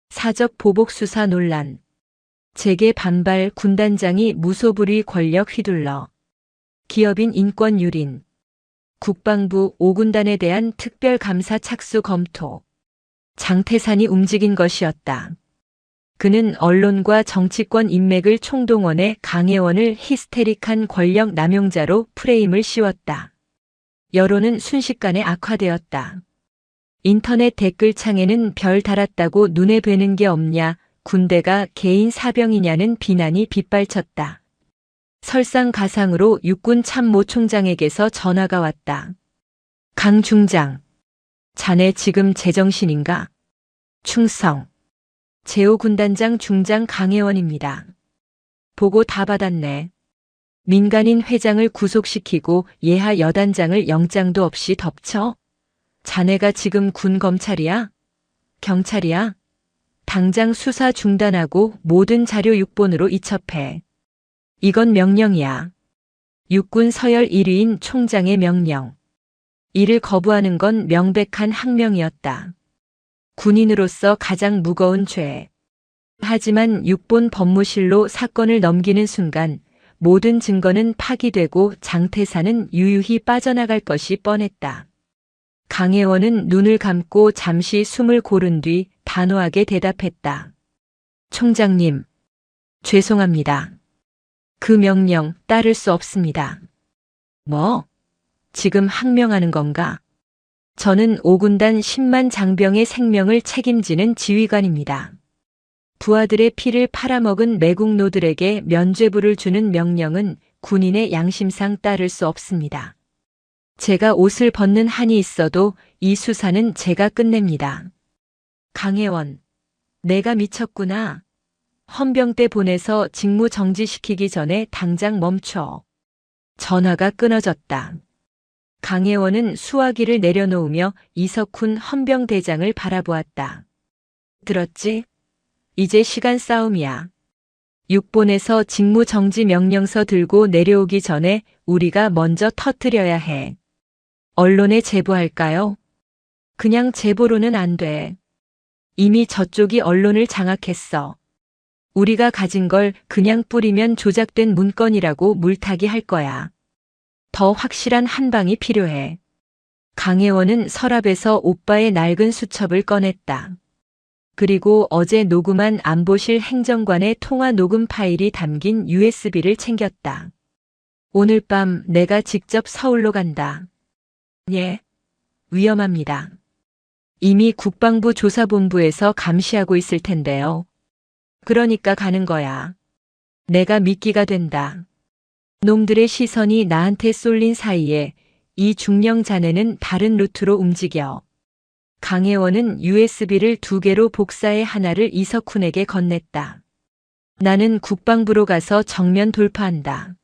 사적 보복 수사 논란. 재계 반발 군단장이 무소불위 권력 휘둘러. 기업인 인권 유린. 국방부 5군단에 대한 특별감사 착수 검토. 장태산이 움직인 것이었다. 그는 언론과 정치권 인맥을 총동원해 강혜원을 히스테릭한 권력 남용자로 프레임을 씌웠다. 여론은 순식간에 악화되었다. 인터넷 댓글창에는 별 달았다고 눈에 뵈는 게 없냐, 군대가 개인 사병이냐는 비난이 빗발쳤다. 설상가상으로 육군 참모 총장에게서 전화가 왔다. 강 중장. 자네 지금 제정신인가? 충성. 제5군단장 중장 강혜원입니다. 보고 다 받았네. 민간인 회장을 구속시키고 예하 여단장을 영장도 없이 덮쳐? 자네가 지금 군 검찰이야? 경찰이야? 당장 수사 중단하고 모든 자료 육본으로 이첩해. 이건 명령이야. 육군 서열 1위인 총장의 명령. 이를 거부하는 건 명백한 항명이었다. 군인으로서 가장 무거운 죄. 하지만 육본 법무실로 사건을 넘기는 순간 모든 증거는 파기되고 장태산은 유유히 빠져나갈 것이 뻔했다. 강혜원은 눈을 감고 잠시 숨을 고른 뒤 단호하게 대답했다. 총장님, 죄송합니다. 그 명령 따를 수 없습니다. 뭐? 지금 항명하는 건가? 저는 5군단 10만 장병의 생명을 책임지는 지휘관입니다. 부하들의 피를 팔아먹은 매국노들에게 면죄부를 주는 명령은 군인의 양심상 따를 수 없습니다. 제가 옷을 벗는 한이 있어도 이 수사는 제가 끝냅니다. 강혜원, 내가 미쳤구나. 헌병대 보내서 직무 정지시키기 전에 당장 멈춰. 전화가 끊어졌다. 강혜원은 수화기를 내려놓으며 이석훈 헌병대장을 바라보았다. 들었지? 이제 시간 싸움이야. 육본에서 직무 정지 명령서 들고 내려오기 전에 우리가 먼저 터뜨려야 해. 언론에 제보할까요? 그냥 제보로는 안 돼. 이미 저쪽이 언론을 장악했어. 우리가 가진 걸 그냥 뿌리면 조작된 문건이라고 물타기 할 거야. 더 확실한 한 방이 필요해. 강혜원은 서랍에서 오빠의 낡은 수첩을 꺼냈다. 그리고 어제 녹음한 안보실 행정관의 통화 녹음 파일이 담긴 USB를 챙겼다. 오늘 밤 내가 직접 서울로 간다. 예, 위험합니다. 이미 국방부 조사본부에서 감시하고 있을 텐데요. 그러니까 가는 거야. 내가 미끼가 된다. 놈들의 시선이 나한테 쏠린 사이에 이 중령 자네는 다른 루트로 움직여. 강혜원은 USB를 2개로 복사해 하나를 이석훈에게 건넸다. 나는 국방부로 가서 정면 돌파한다.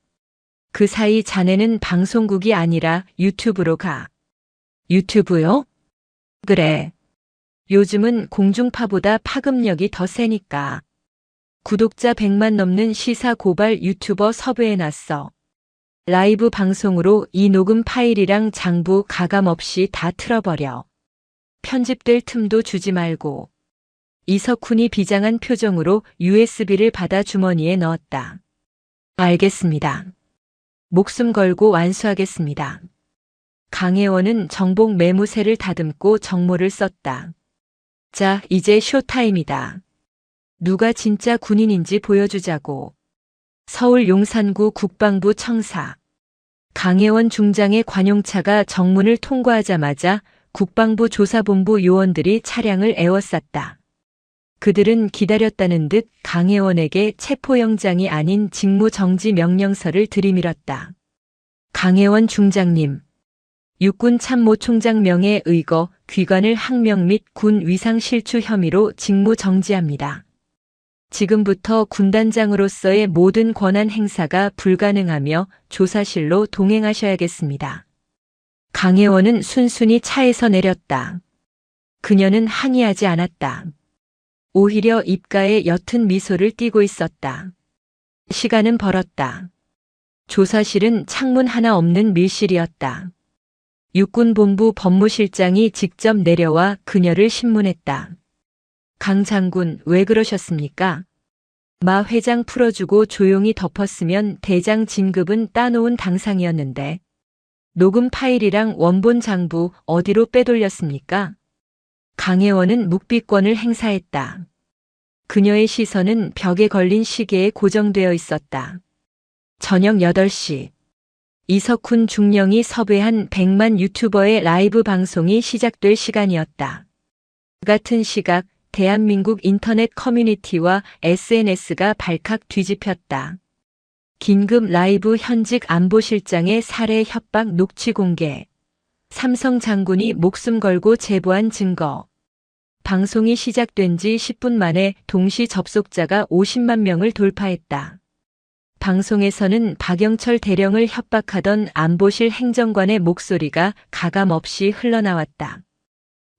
그 사이 자네는 방송국이 아니라 유튜브로 가. 유튜브요? 그래. 요즘은 공중파보다 파급력이 더 세니까. 구독자 100만 넘는 시사 고발 유튜버 섭외해놨어. 라이브 방송으로 이 녹음 파일이랑 장부 가감 없이 다 틀어버려. 편집될 틈도 주지 말고. 이석훈이 비장한 표정으로 USB를 받아 주머니에 넣었다. 알겠습니다. 목숨 걸고 완수하겠습니다. 강혜원은 정복 매무새를 다듬고 정모를 썼다. 자, 이제 쇼타임이다. 누가 진짜 군인인지 보여주자고. 서울 용산구 국방부 청사. 강혜원 중장의 관용차가 정문을 통과하자마자 국방부 조사본부 요원들이 차량을 에워쌌다. 그들은 기다렸다는 듯 강혜원에게 체포영장이 아닌 직무정지 명령서를 들이밀었다. 강혜원 중장님, 육군 참모총장 명예 의거 귀관을 항명 및 군 위상 실추 혐의로 직무정지합니다. 지금부터 군단장으로서의 모든 권한 행사가 불가능하며 조사실로 동행하셔야겠습니다. 강혜원은 순순히 차에서 내렸다. 그녀는 항의하지 않았다. 오히려 입가에 옅은 미소를 띠고 있었다. 시간은 벌었다. 조사실은 창문 하나 없는 밀실이었다. 육군본부 법무실장이 직접 내려와 그녀를 신문했다. 강 장군, 왜 그러셨습니까? 마 회장 풀어주고 조용히 덮었으면 대장 진급은 따놓은 당상이었는데 녹음 파일이랑 원본 장부 어디로 빼돌렸습니까? 강혜원은 묵비권을 행사했다. 그녀의 시선은 벽에 걸린 시계에 고정되어 있었다. 저녁 8시. 이석훈 중령이 섭외한 100만 유튜버의 라이브 방송이 시작될 시간이었다. 같은 시각 대한민국 인터넷 커뮤니티와 SNS가 발칵 뒤집혔다. 긴급 라이브 현직 안보실장의 살해 협박 녹취 공개. 삼성 장군이 목숨 걸고 제보한 증거. 방송이 시작된 지 10분 만에 동시 접속자가 50만 명을 돌파했다. 방송에서는 박영철 대령을 협박하던 안보실 행정관의 목소리가 가감없이 흘러나왔다.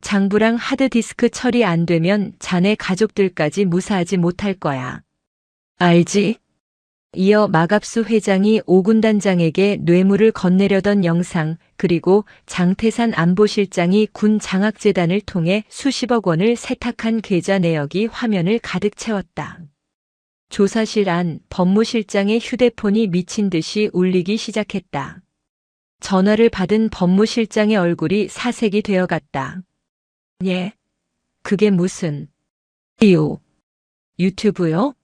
장부랑 하드디스크 처리 안 되면 자네 가족들까지 무사하지 못할 거야. 알지? 이어 마갑수 회장이 오군단장에게 뇌물을 건네려던 영상, 그리고 장태산 안보실장이 군 장학재단을 통해 수십억 원을 세탁한 계좌 내역이 화면을 가득 채웠다. 조사실 안 법무실장의 휴대폰이 미친 듯이 울리기 시작했다. 전화를 받은 법무실장의 얼굴이 사색이 되어갔다. 예? 그게 무슨... 유튜브요?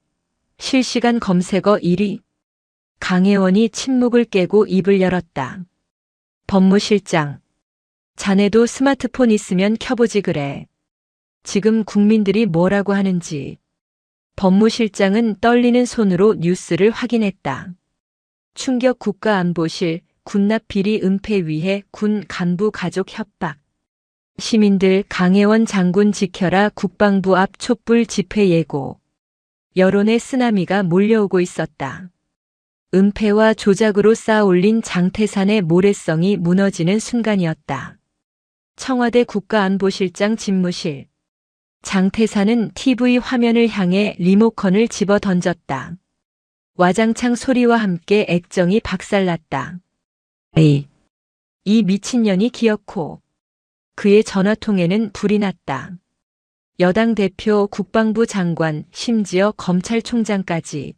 실시간 검색어 1위. 강혜원이 침묵을 깨고 입을 열었다. 법무실장. 자네도 스마트폰 있으면 켜보지 그래. 지금 국민들이 뭐라고 하는지. 법무실장은 떨리는 손으로 뉴스를 확인했다. 충격 국가안보실, 군납 비리 은폐 위해 군 간부 가족 협박. 시민들 강혜원 장군 지켜라 국방부 앞 촛불 집회 예고. 여론의 쓰나미가 몰려오고 있었다. 은폐와 조작으로 쌓아올린 장태산의 모래성이 무너지는 순간이었다. 청와대 국가안보실장 집무실. 장태산은 TV 화면을 향해 리모컨을 집어 던졌다. 와장창 소리와 함께 액정이 박살났다. 이 미친년이 기어코. 그의 전화통에는 불이 났다. 여당 대표, 국방부 장관, 심지어 검찰총장까지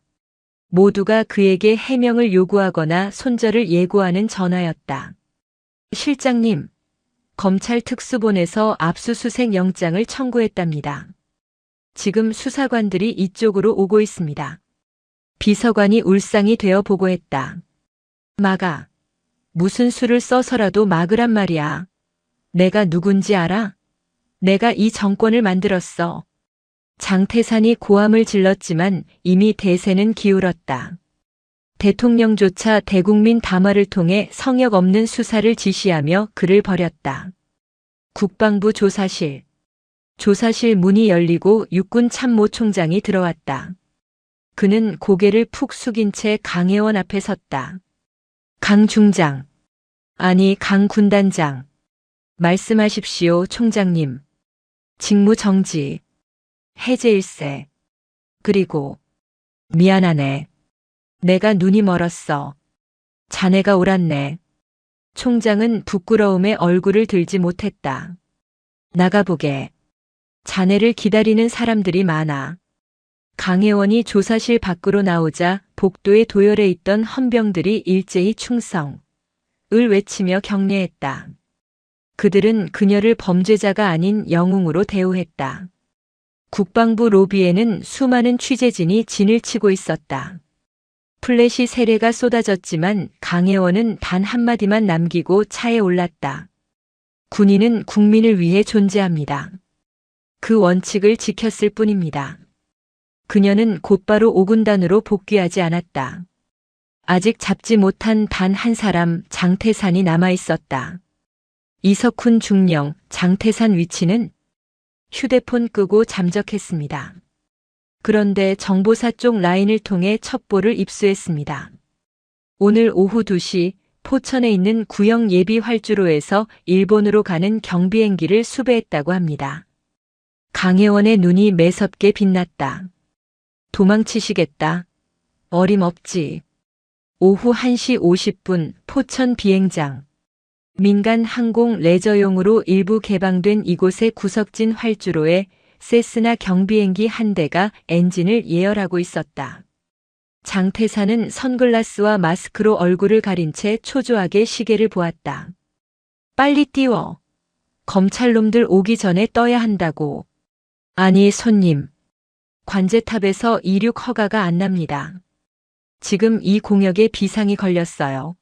모두가 그에게 해명을 요구하거나 손절을 예고하는 전화였다. 실장님, 검찰 특수본에서 압수수색 영장을 청구했답니다. 지금 수사관들이 이쪽으로 오고 있습니다. 비서관이 울상이 되어 보고했다. 막아. 무슨 수를 써서라도 막으란 말이야. 내가 누군지 알아? 내가 이 정권을 만들었어. 장태산이 고함을 질렀지만 이미 대세는 기울었다. 대통령조차 대국민 담화를 통해 성역 없는 수사를 지시하며 그를 버렸다. 국방부 조사실. 조사실 문이 열리고 육군 참모총장이 들어왔다. 그는 고개를 푹 숙인 채 강혜원 앞에 섰다. 강 중장. 아니 강 군단장. 말씀하십시오, 총장님. 직무 정지. 해제일세. 그리고 미안하네. 내가 눈이 멀었어. 자네가 옳았네. 총장은 부끄러움에 얼굴을 들지 못했다. 나가보게. 자네를 기다리는 사람들이 많아. 강혜원이 조사실 밖으로 나오자 복도에 도열해 있던 헌병들이 일제히 충성을 외치며 격려했다. 그들은 그녀를 범죄자가 아닌 영웅으로 대우했다. 국방부 로비에는 수많은 취재진이 진을 치고 있었다. 플래시 세례가 쏟아졌지만 강혜원은 단 한마디만 남기고 차에 올랐다. 군인은 국민을 위해 존재합니다. 그 원칙을 지켰을 뿐입니다. 그녀는 곧바로 5군단으로 복귀하지 않았다. 아직 잡지 못한 단 한 사람 장태산이 남아있었다. 이석훈 중령, 장태산 위치는 휴대폰 끄고 잠적했습니다. 그런데 정보사 쪽 라인을 통해 첩보를 입수했습니다. 오늘 오후 2시 포천에 있는 구영 예비 활주로에서 일본으로 가는 경비행기를 수배했다고 합니다. 강혜원의 눈이 매섭게 빛났다. 도망치시겠다. 어림없지. 오후 1시 50분 포천 비행장. 민간 항공 레저용으로 일부 개방된 이곳의 구석진 활주로에 세스나 경비행기 한 대가 엔진을 예열하고 있었다. 장태산은 선글라스와 마스크로 얼굴을 가린 채 초조하게 시계를 보았다. 빨리 띄워. 검찰놈들 오기 전에 떠야 한다고. 아니 손님. 관제탑에서 이륙 허가가 안 납니다. 지금 이 공역에 비상이 걸렸어요.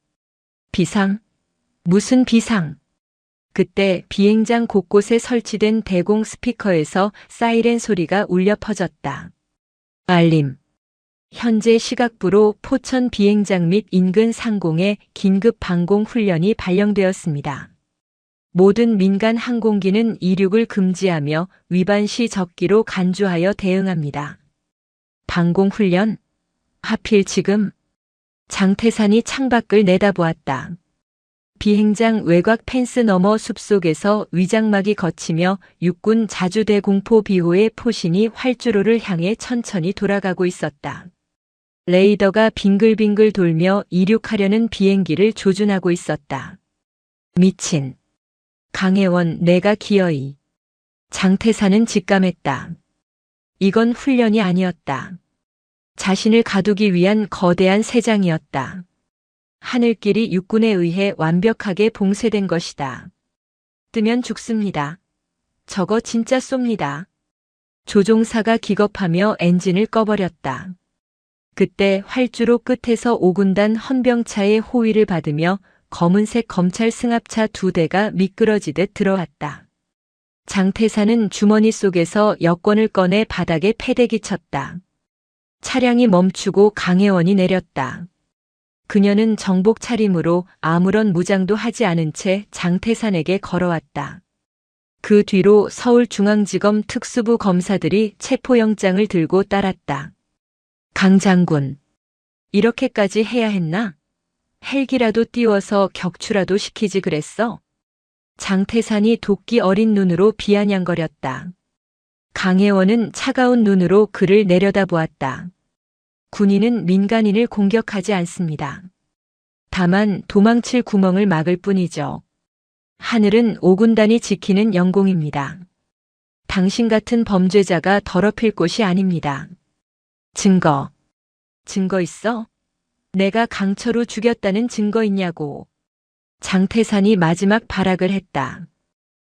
비상? 무슨 비상? 그때 비행장 곳곳에 설치된 대공 스피커에서 사이렌 소리가 울려 퍼졌다. 알림. 현재 시각부로 포천 비행장 및 인근 상공에 긴급 방공 훈련이 발령되었습니다. 모든 민간 항공기는 이륙을 금지하며 위반 시 적기로 간주하여 대응합니다. 방공 훈련? 하필 지금? 장태산이 창밖을 내다보았다. 비행장 외곽 펜스 너머 숲속에서 위장막이 걷히며 육군 자주대 공포 비호의 포신이 활주로를 향해 천천히 돌아가고 있었다. 레이더가 빙글빙글 돌며 이륙하려는 비행기를 조준하고 있었다. 미친. 강혜원, 내가 기어이. 장태산은 직감했다. 이건 훈련이 아니었다. 자신을 가두기 위한 거대한 세장이었다. 하늘길이 육군에 의해 완벽하게 봉쇄된 것이다. 뜨면 죽습니다. 저거 진짜 쏩니다. 조종사가 기겁하며 엔진을 꺼버렸다. 그때 활주로 끝에서 5군단 헌병차의 호위를 받으며 검은색 검찰 승합차 2대가 미끄러지듯 들어왔다. 장태산은 주머니 속에서 여권을 꺼내 바닥에 패대기 쳤다. 차량이 멈추고 강혜원이 내렸다. 그녀는 정복 차림으로 아무런 무장도 하지 않은 채 장태산에게 걸어왔다. 그 뒤로 서울중앙지검 특수부 검사들이 체포영장을 들고 따랐다. 강 장군, 이렇게까지 해야 했나? 헬기라도 띄워서 격추라도 시키지 그랬어? 장태산이 도끼 어린 눈으로 비아냥거렸다. 강혜원은 차가운 눈으로 그를 내려다보았다. 군인은 민간인을 공격하지 않습니다. 다만 도망칠 구멍을 막을 뿐이죠. 하늘은 5군단이 지키는 영공입니다. 당신 같은 범죄자가 더럽힐 곳이 아닙니다. 증거. 증거 있어? 내가 강철우 죽였다는 증거 있냐고. 장태산이 마지막 발악을 했다.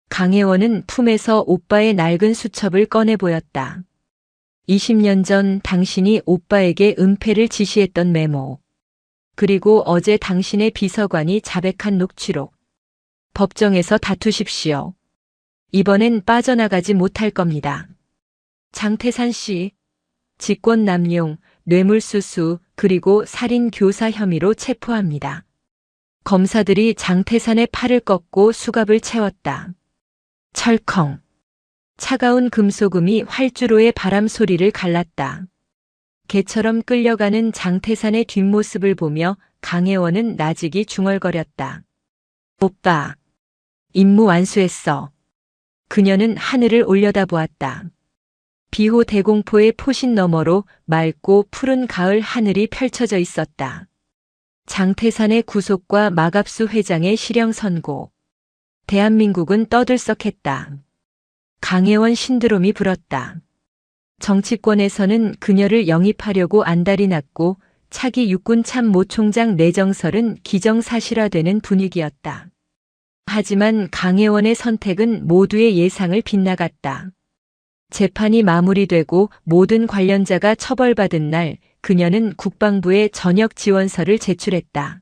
강혜원은 품에서 오빠의 낡은 수첩을 꺼내 보였다. 20년 전 당신이 오빠에게 은폐를 지시했던 메모. 그리고 어제 당신의 비서관이 자백한 녹취록. 법정에서 다투십시오. 이번엔 빠져나가지 못할 겁니다. 장태산 씨, 직권남용, 뇌물수수, 그리고 살인교사 혐의로 체포합니다. 검사들이 장태산의 팔을 꺾고 수갑을 채웠다. 철컹. 차가운 금소금이 활주로의 바람 소리를 갈랐다. 개처럼 끌려가는 장태산의 뒷모습을 보며 강혜원은 나직이 중얼거렸다. 오빠. 임무 완수했어. 그녀는 하늘을 올려다보았다. 비호 대공포의 포신 너머로 맑고 푸른 가을 하늘이 펼쳐져 있었다. 장태산의 구속과 마갑수 회장의 실형 선고. 대한민국은 떠들썩했다. 강혜원 신드롬이 불었다. 정치권에서는 그녀를 영입하려고 안달이 났고 차기 육군 참모총장 내정설은 기정사실화되는 분위기였다. 하지만 강혜원의 선택은 모두의 예상을 빗나갔다. 재판이 마무리되고 모든 관련자가 처벌받은 날 그녀는 국방부에 전역 지원서를 제출했다.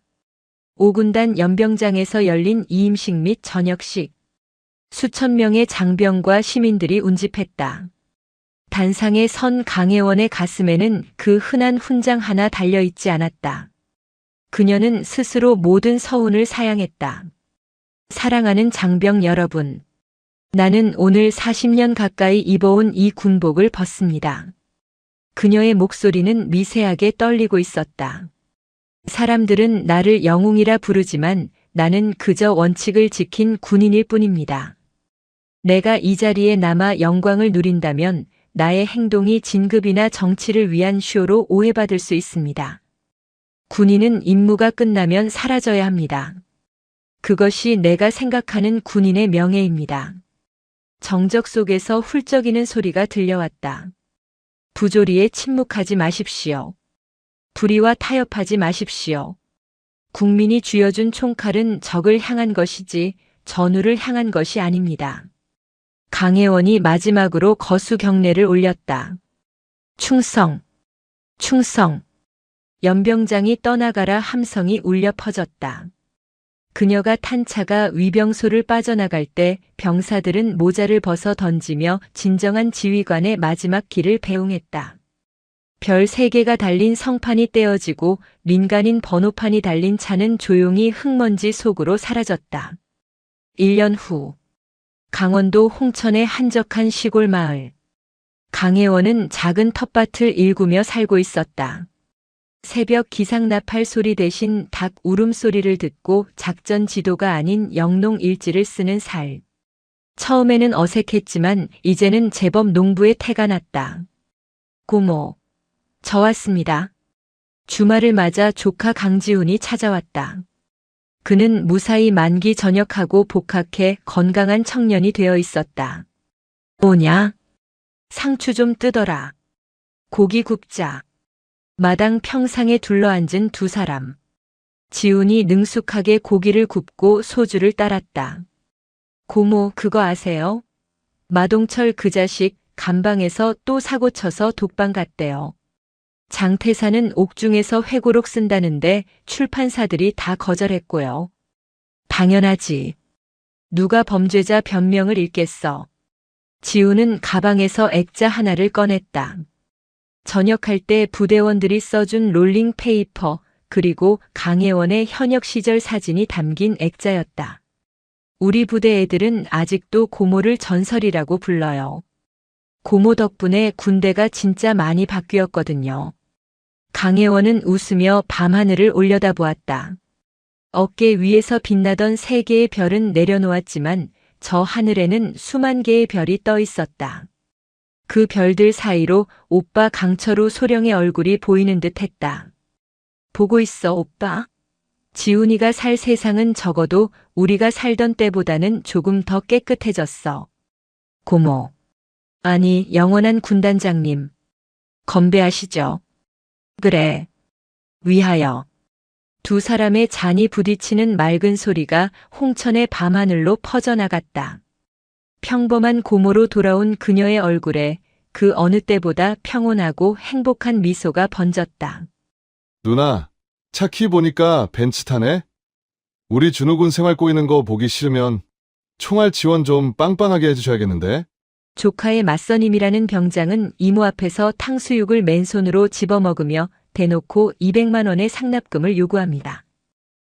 5군단 연병장에서 열린 이임식 및 전역식. 수천 명의 장병과 시민들이 운집했다. 단상에 선 강혜원의 가슴에는 그 흔한 훈장 하나 달려있지 않았다. 그녀는 스스로 모든 서운을 사양했다. 사랑하는 장병 여러분. 나는 오늘 40년 가까이 입어온 이 군복을 벗습니다. 그녀의 목소리는 미세하게 떨리고 있었다. 사람들은 나를 영웅이라 부르지만 나는 그저 원칙을 지킨 군인일 뿐입니다. 내가 이 자리에 남아 영광을 누린다면 나의 행동이 진급이나 정치를 위한 쇼로 오해받을 수 있습니다. 군인은 임무가 끝나면 사라져야 합니다. 그것이 내가 생각하는 군인의 명예입니다. 정적 속에서 훌쩍이는 소리가 들려왔다. 부조리에 침묵하지 마십시오. 불의와 타협하지 마십시오. 국민이 쥐어준 총칼은 적을 향한 것이지 전우를 향한 것이 아닙니다. 강혜원이 마지막으로 거수 경례를 올렸다. 충성, 충성. 연병장이 떠나가라 함성이 울려 퍼졌다. 그녀가 탄 차가 위병소를 빠져나갈 때 병사들은 모자를 벗어 던지며 진정한 지휘관의 마지막 길을 배웅했다. 별 3개가 달린 성판이 떼어지고 민간인 번호판이 달린 차는 조용히 흙먼지 속으로 사라졌다. 1년 후 강원도 홍천의 한적한 시골 마을. 강혜원은 작은 텃밭을 일구며 살고 있었다. 새벽 기상나팔 소리 대신 닭 울음소리를 듣고 작전 지도가 아닌 영농 일지를 쓰는 살. 처음에는 어색했지만 이제는 제법 농부의 태가 났다. 고모, 저 왔습니다. 주말을 맞아 조카 강지훈이 찾아왔다. 그는 무사히 만기 전역하고 복학해 건강한 청년이 되어 있었다. 뭐냐? 상추 좀 뜯어라. 고기 굽자. 마당 평상에 둘러앉은 2사람. 지훈이 능숙하게 고기를 굽고 소주를 따랐다. 고모, 그거 아세요? 마동철 그 자식 감방에서 또 사고 쳐서 독방 갔대요. 장태사는 옥중에서 회고록 쓴다는데 출판사들이 다 거절했고요. 당연하지. 누가 범죄자 변명을 읽겠어. 지훈은 가방에서 액자 하나를 꺼냈다. 전역할 때 부대원들이 써준 롤링 페이퍼 그리고 강혜원의 현역 시절 사진이 담긴 액자였다. 우리 부대 애들은 아직도 고모를 전설이라고 불러요. 고모 덕분에 군대가 진짜 많이 바뀌었거든요. 강혜원은 웃으며 밤하늘을 올려다보았다. 어깨 위에서 빛나던 3개의 별은 내려놓았지만 저 하늘에는 수만 개의 별이 떠 있었다. 그 별들 사이로 오빠 강철우 소령의 얼굴이 보이는 듯 했다. 보고 있어, 오빠. 지훈이가 살 세상은 적어도 우리가 살던 때보다는 조금 더 깨끗해졌어. 고모. 아니, 영원한 군단장님. 건배하시죠. 그래. 위하여. 2사람의 잔이 부딪히는 맑은 소리가 홍천의 밤하늘로 퍼져나갔다. 평범한 고모로 돌아온 그녀의 얼굴에 그 어느 때보다 평온하고 행복한 미소가 번졌다. 누나, 차 키 보니까 벤츠 타네? 우리 준우군 생활 꼬이는 거 보기 싫으면 총알 지원 좀 빵빵하게 해주셔야겠는데? 조카의 맞선임이라는 병장은 이모 앞에서 탕수육을 맨손으로 집어먹으며 대놓고 200만 원의 상납금을 요구합니다.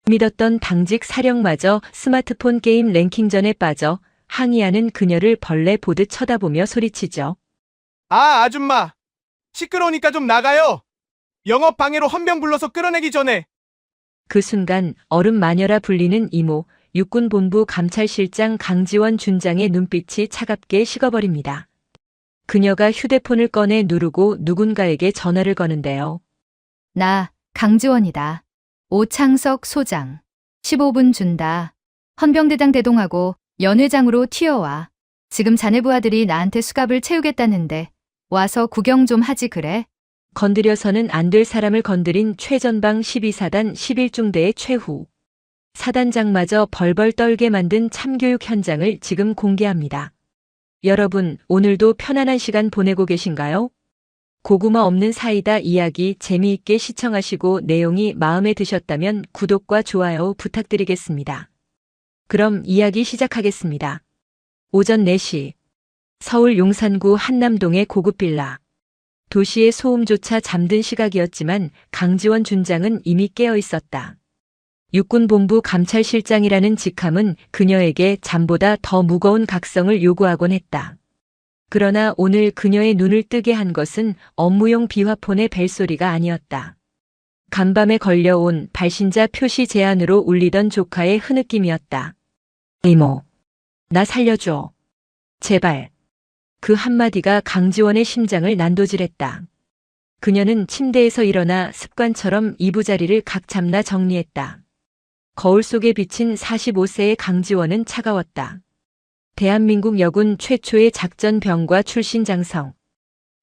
믿었던 당직 사령마저 스마트폰 게임 랭킹전에 빠져 항의하는 그녀를 벌레 보듯 쳐다보며 소리치죠. 아, 아줌마. 시끄러우니까 좀 나가요. 영업 방해로 헌병 불러서 끌어내기 전에. 그 순간 얼음 마녀라 불리는 이모, 육군본부 감찰실장 강지원 준장의 눈빛이 차갑게 식어버립니다. 그녀가 휴대폰을 꺼내 누르고 누군가에게 전화를 거는데요. 나 강지원이다. 오창석 소장. 15분 준다. 헌병대장 대동하고 연회장으로 튀어와. 지금 자네 부하들이 나한테 수갑을 채우겠다는데 와서 구경 좀 하지 그래? 건드려서는 안 될 사람을 건드린 최전방 12사단 11중대의 최후. 사단장마저 벌벌 떨게 만든 참교육 현장을 지금 공개합니다. 여러분, 오늘도 편안한 시간 보내고 계신가요? 고구마 없는 사이다 이야기 재미있게 시청하시고 내용이 마음에 드셨다면 구독과 좋아요 부탁드리겠습니다. 그럼 이야기 시작하겠습니다. 오전 4시. 서울 용산구 한남동의 고급 빌라. 도시의 소음조차 잠든 시각이었지만 강지원 준장은 이미 깨어 있었다. 육군본부 감찰실장이라는 직함은 그녀에게 잠보다 더 무거운 각성을 요구하곤 했다. 그러나 오늘 그녀의 눈을 뜨게 한 것은 업무용 비화폰의 벨소리가 아니었다. 간밤에 걸려온 발신자 표시 제안으로 울리던 조카의 흐느낌이었다. 이모, 나 살려줘. 제발. 그 한마디가 강지원의 심장을 난도질했다. 그녀는 침대에서 일어나 습관처럼 이부자리를 각 잡나 정리했다. 거울 속에 비친 45세의 강지원은 차가웠다. 대한민국 여군 최초의 작전병과 출신 장성.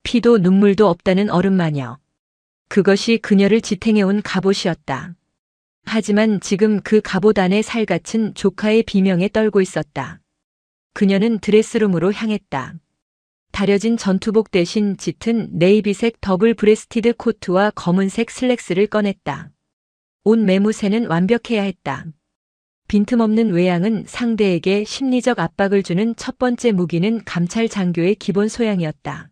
피도 눈물도 없다는 어른마녀. 그것이 그녀를 지탱해온 갑옷이었다. 하지만 지금 그 갑옷 안에 살갗은 조카의 비명에 떨고 있었다. 그녀는 드레스룸으로 향했다. 다려진 전투복 대신 짙은 네이비색 더블 브레스티드 코트와 검은색 슬랙스를 꺼냈다. 옷 매무새는 완벽해야 했다. 빈틈없는 외양은 상대에게 심리적 압박을 주는 첫 번째 무기는 감찰 장교의 기본 소양이었다.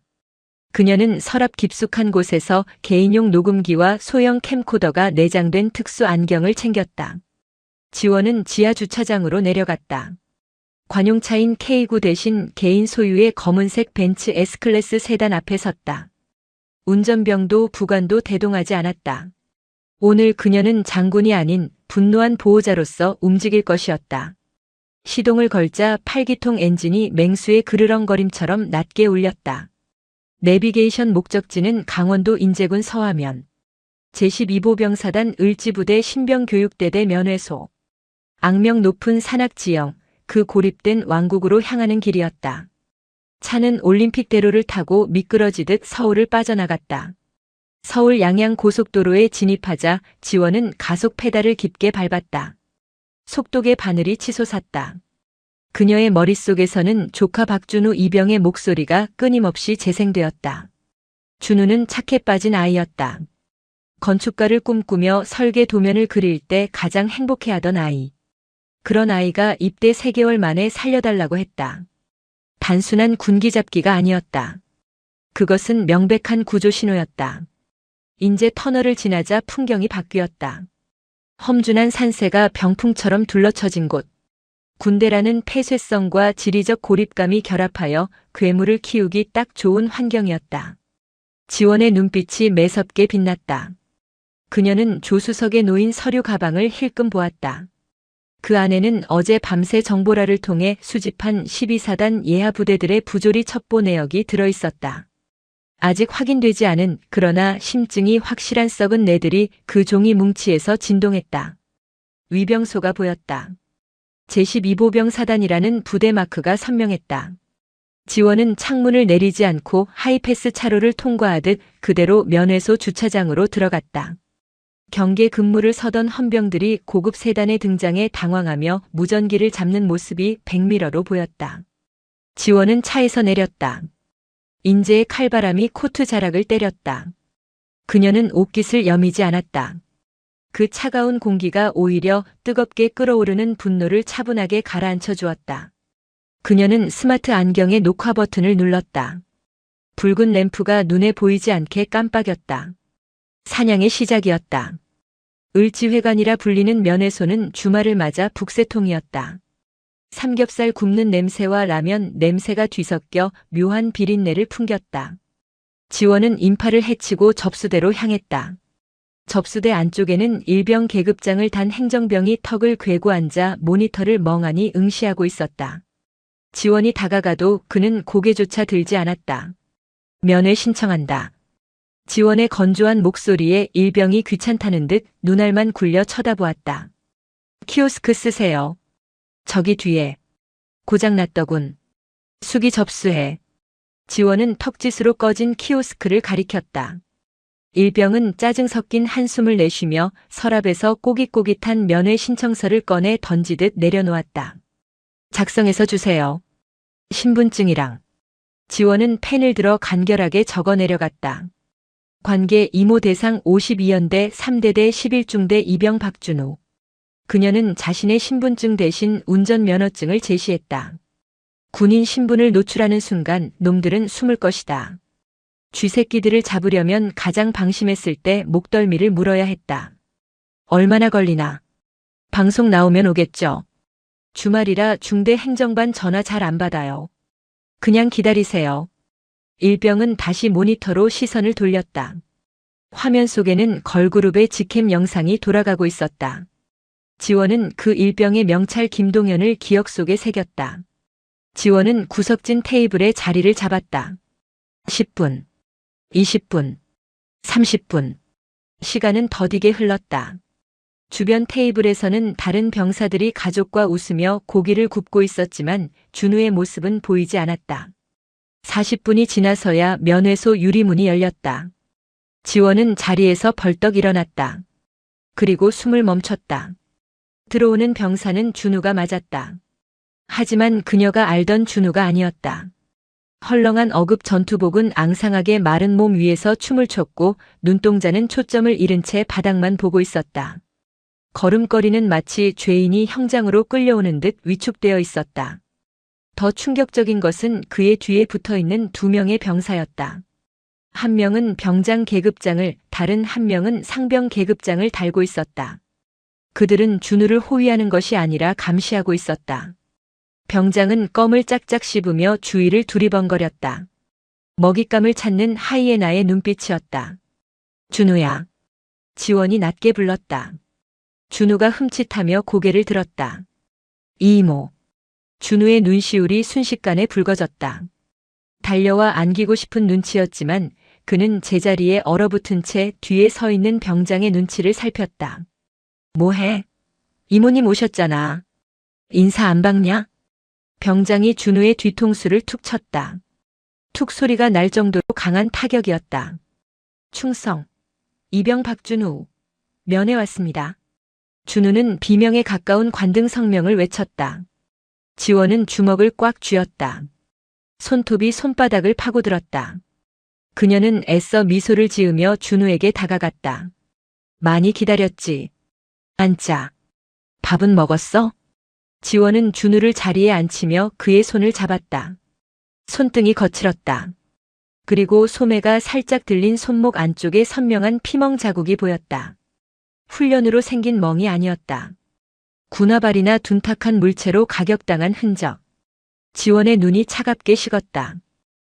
그녀는 서랍 깊숙한 곳에서 개인용 녹음기와 소형 캠코더가 내장된 특수 안경을 챙겼다. 지원은 지하 주차장으로 내려갔다. 관용차인 K9 대신 개인 소유의 검은색 벤츠 S클래스 세단 앞에 섰다. 운전병도 부관도 대동하지 않았다. 오늘 그녀는 장군이 아닌 분노한 보호자로서 움직일 것이었다. 시동을 걸자 8기통 엔진이 맹수의 그르렁거림처럼 낮게 울렸다. 내비게이션 목적지는 강원도 인제군 서화면. 제12보병사단 을지부대 신병교육대대 면회소. 악명 높은 산악지형, 그 고립된 왕국으로 향하는 길이었다. 차는 올림픽대로를 타고 미끄러지듯 서울을 빠져나갔다. 서울 양양 고속도로에 진입하자 지원은 가속 페달을 깊게 밟았다. 속도계 바늘이 치솟았다. 그녀의 머릿속에서는 조카 박준우 이병의 목소리가 끊임없이 재생되었다. 준우는 착해 빠진 아이였다. 건축가를 꿈꾸며 설계 도면을 그릴 때 가장 행복해하던 아이. 그런 아이가 입대 3개월 만에 살려달라고 했다. 단순한 군기 잡기가 아니었다. 그것은 명백한 구조 신호였다. 인제 터널을 지나자 풍경이 바뀌었다. 험준한 산세가 병풍처럼 둘러쳐진 곳. 군대라는 폐쇄성과 지리적 고립감이 결합하여 괴물을 키우기 딱 좋은 환경이었다. 지원의 눈빛이 매섭게 빛났다. 그녀는 조수석에 놓인 서류 가방을 힐끔 보았다. 그 안에는 어제 밤새 정보라를 통해 수집한 12사단 예하 부대들의 부조리 첩보 내역이 들어있었다. 아직 확인되지 않은 그러나 심증이 확실한 썩은 내들이 그 종이 뭉치에서 진동했다. 위병소가 보였다. 제12보병 사단이라는 부대 마크가 선명했다. 지원은 창문을 내리지 않고 하이패스 차로를 통과하듯 그대로 면회소 주차장으로 들어갔다. 경계 근무를 서던 헌병들이 고급 세단에 등장해 당황하며 무전기를 잡는 모습이 백미러로 보였다. 지원은 차에서 내렸다. 인제의 칼바람이 코트 자락을 때렸다. 그녀는 옷깃을 여미지 않았다. 그 차가운 공기가 오히려 뜨겁게 끓어오르는 분노를 차분하게 가라앉혀 주었다. 그녀는 스마트 안경의 녹화 버튼을 눌렀다. 붉은 램프가 눈에 보이지 않게 깜빡였다. 사냥의 시작이었다. 을지회관이라 불리는 면회소는 주말을 맞아 북새통이었다. 삼겹살 굽는 냄새와 라면 냄새가 뒤섞여 묘한 비린내를 풍겼다. 지원은 인파를 헤치고 접수대로 향했다. 접수대 안쪽에는 일병 계급장을 단 행정병이 턱을 괴고 앉아 모니터를 멍하니 응시하고 있었다. 지원이 다가가도 그는 고개조차 들지 않았다. 면회 신청한다. 지원의 건조한 목소리에 일병이 귀찮다는 듯 눈알만 굴려 쳐다보았다. 키오스크 쓰세요. 저기 뒤에. 고장났더군. 수기 접수해. 지원은 턱짓으로 꺼진 키오스크를 가리켰다. 일병은 짜증 섞인 한숨을 내쉬며 서랍에서 꼬깃꼬깃한 면회 신청서를 꺼내 던지듯 내려놓았다. 작성해서 주세요. 신분증이랑. 지원은 펜을 들어 간결하게 적어 내려갔다. 관계 이모 대상 52연대 3대대 11중대 이병 박준우. 그녀는 자신의 신분증 대신 운전면허증을 제시했다. 군인 신분을 노출하는 순간 놈들은 숨을 것이다. 쥐새끼들을 잡으려면 가장 방심했을 때 목덜미를 물어야 했다. 얼마나 걸리나? 방송 나오면 오겠죠. 주말이라 중대 행정반 전화 잘 안 받아요. 그냥 기다리세요. 일병은 다시 모니터로 시선을 돌렸다. 화면 속에는 걸그룹의 직캠 영상이 돌아가고 있었다. 지원은 그 일병의 명찰 김동현을 기억 속에 새겼다. 지원은 구석진 테이블에 자리를 잡았다. 10분, 20분, 30분. 시간은 더디게 흘렀다. 주변 테이블에서는 다른 병사들이 가족과 웃으며 고기를 굽고 있었지만 준우의 모습은 보이지 않았다. 40분이 지나서야 면회소 유리문이 열렸다. 지원은 자리에서 벌떡 일어났다. 그리고 숨을 멈췄다. 들어오는 병사는 준우가 맞았다. 하지만 그녀가 알던 준우가 아니었다. 헐렁한 어급 전투복은 앙상하게 마른 몸 위에서 춤을 췄고 눈동자는 초점을 잃은 채 바닥만 보고 있었다. 걸음걸이는 마치 죄인이 형장으로 끌려오는 듯 위축되어 있었다. 더 충격적인 것은 그의 뒤에 붙어있는 두 명의 병사였다. 한 명은 병장 계급장을, 다른 한 명은 상병 계급장을 달고 있었다. 그들은 준우를 호위하는 것이 아니라 감시하고 있었다. 병장은 껌을 짝짝 씹으며 주위를 두리번거렸다. 먹잇감을 찾는 하이에나의 눈빛이었다. 준우야. 지원이 낮게 불렀다. 준우가 흠칫하며 고개를 들었다. 이모. 준우의 눈시울이 순식간에 붉어졌다. 달려와 안기고 싶은 눈치였지만 그는 제자리에 얼어붙은 채 뒤에 서 있는 병장의 눈치를 살폈다. 뭐해? 이모님 오셨잖아. 인사 안 받냐? 병장이 준우의 뒤통수를 툭 쳤다. 툭 소리가 날 정도로 강한 타격이었다. 충성. 이병 박준우. 면회 왔습니다. 준우는 비명에 가까운 관등 성명을 외쳤다. 지원은 주먹을 꽉 쥐었다. 손톱이 손바닥을 파고들었다. 그녀는 애써 미소를 지으며 준우에게 다가갔다. 많이 기다렸지. 앉자. 밥은 먹었어? 지원은 준우를 자리에 앉히며 그의 손을 잡았다. 손등이 거칠었다. 그리고 소매가 살짝 들린 손목 안쪽에 선명한 피멍 자국이 보였다. 훈련으로 생긴 멍이 아니었다. 군화발이나 둔탁한 물체로 가격당한 흔적. 지원의 눈이 차갑게 식었다.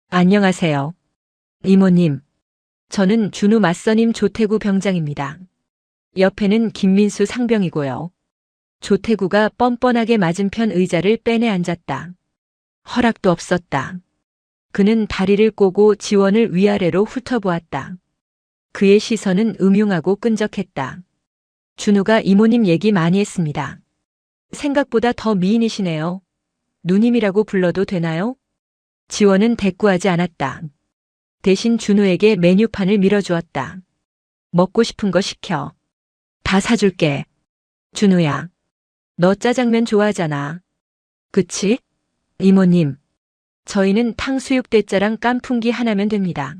안녕하세요. 이모님. 저는 준우 맞선임 조태구 병장입니다. 옆에는 김민수 상병이고요. 조태구가 뻔뻔하게 맞은편 의자를 빼내 앉았다. 허락도 없었다. 그는 다리를 꼬고 지원을 위아래로 훑어보았다. 그의 시선은 음흉하고 끈적했다. 준우가 이모님 얘기 많이 했습니다. 생각보다 더 미인이시네요. 누님이라고 불러도 되나요? 지원은 대꾸하지 않았다. 대신 준우에게 메뉴판을 밀어주었다. 먹고 싶은 거 시켜. 다 사줄게. 준우야. 너 짜장면 좋아하잖아. 그치? 이모님. 저희는 탕수육 대짜랑 깐풍기 하나면 됩니다.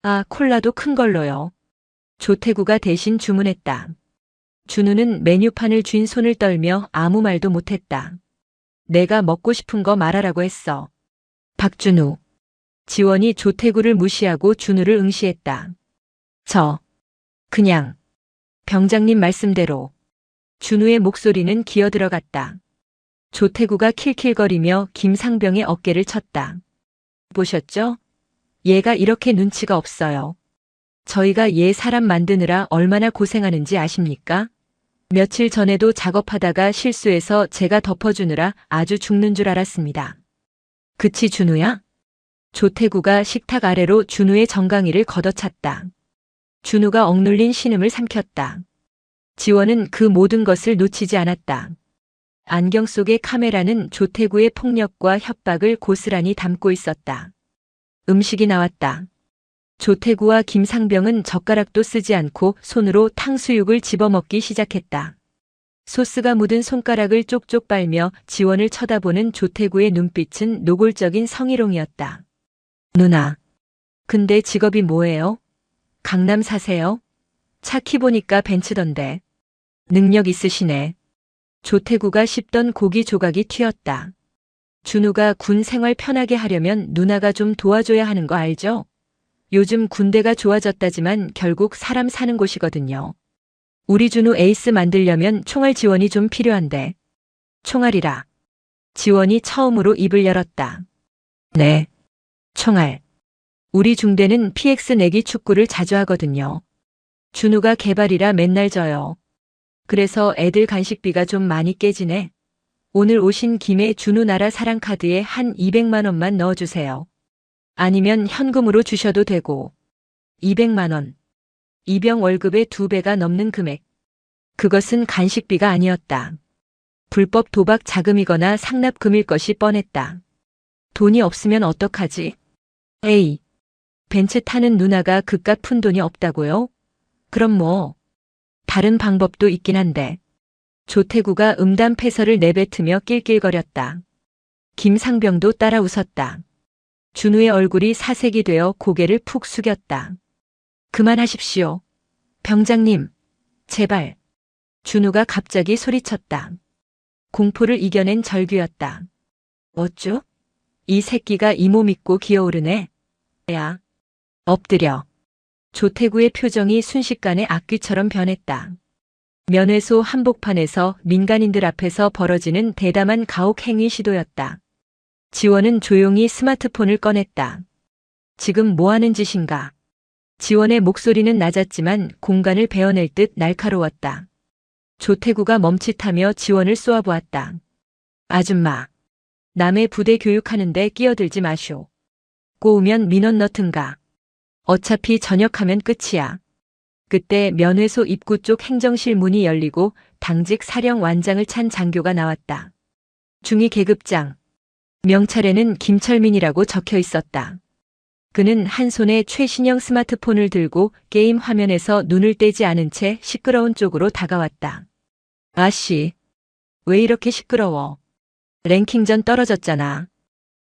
아, 콜라도 큰 걸로요. 조태구가 대신 주문했다. 준우는 메뉴판을 쥔 손을 떨며 아무 말도 못했다. 내가 먹고 싶은 거 말하라고 했어. 박준우. 지원이 조태구를 무시하고 준우를 응시했다. 그냥. 병장님 말씀대로. 준우의 목소리는 기어들어갔다. 조태구가 킬킬거리며 김상병의 어깨를 쳤다. 보셨죠? 얘가 이렇게 눈치가 없어요. 저희가 얘 사람 만드느라 얼마나 고생하는지 아십니까? 며칠 전에도 작업하다가 실수해서 제가 덮어주느라 아주 죽는 줄 알았습니다. 그치 준우야? 조태구가 식탁 아래로 준우의 정강이를 걷어찼다. 준우가 억눌린 신음을 삼켰다. 지원은 그 모든 것을 놓치지 않았다. 안경 속의 카메라는 조태구의 폭력과 협박을 고스란히 담고 있었다. 음식이 나왔다. 조태구와 김상병은 젓가락도 쓰지 않고 손으로 탕수육을 집어먹기 시작했다. 소스가 묻은 손가락을 쪽쪽 빨며 지원을 쳐다보는 조태구의 눈빛은 노골적인 성희롱이었다. 누나. 근데 직업이 뭐예요? 강남 사세요? 차 키 보니까 벤츠던데. 능력 있으시네. 조태구가 씹던 고기 조각이 튀었다. 준우가 군 생활 편하게 하려면 누나가 좀 도와줘야 하는 거 알죠? 요즘 군대가 좋아졌다지만 결국 사람 사는 곳이거든요. 우리 준우 에이스 만들려면 총알 지원이 좀 필요한데. 총알이라. 지원이 처음으로 입을 열었다. 네. 총알. 우리 중대는 PX 내기 축구를 자주 하거든요. 준우가 개발이라 맨날 져요. 그래서 애들 간식비가 좀 많이 깨지네. 오늘 오신 김에 준우 나라 사랑 카드에 한 200만 원만 넣어주세요. 아니면 현금으로 주셔도 되고. 200만 원. 이병 월급의 2배가 넘는 금액. 그것은 간식비가 아니었다. 불법 도박 자금이거나 상납금일 것이 뻔했다. 돈이 없으면 어떡하지? 에이. 벤츠 타는 누나가 그깟 푼 돈이 없다고요? 그럼 뭐. 다른 방법도 있긴 한데. 조태구가 음담패설을 내뱉으며 낄낄거렸다. 김상병도 따라 웃었다. 준우의 얼굴이 사색이 되어 고개를 푹 숙였다. 그만하십시오. 병장님, 제발. 준우가 갑자기 소리쳤다. 공포를 이겨낸 절규였다. 어쭈? 이 새끼가 이 몸 있고 기어오르네. 야. 엎드려. 조태구의 표정이 순식간에 악귀처럼 변했다. 면회소 한복판에서 민간인들 앞에서 벌어지는 대담한 가혹 행위 시도였다. 지원은 조용히 스마트폰을 꺼냈다. 지금 뭐 하는 짓인가? 지원의 목소리는 낮았지만 공간을 베어낼 듯 날카로웠다. 조태구가 멈칫하며 지원을 쏘아보았다. 아줌마. 남의 부대 교육하는데 끼어들지 마쇼. 꼬우면 민원 넣든가. 어차피 전역하면 끝이야. 그때 면회소 입구 쪽 행정실 문이 열리고 당직 사령완장을 찬 장교가 나왔다. 중위 계급장. 명찰에는 김철민이라고 적혀 있었다. 그는 한 손에 최신형 스마트폰을 들고 게임 화면에서 눈을 떼지 않은 채 시끄러운 쪽으로 다가왔다. 아씨, 왜 이렇게 시끄러워? 랭킹전 떨어졌잖아.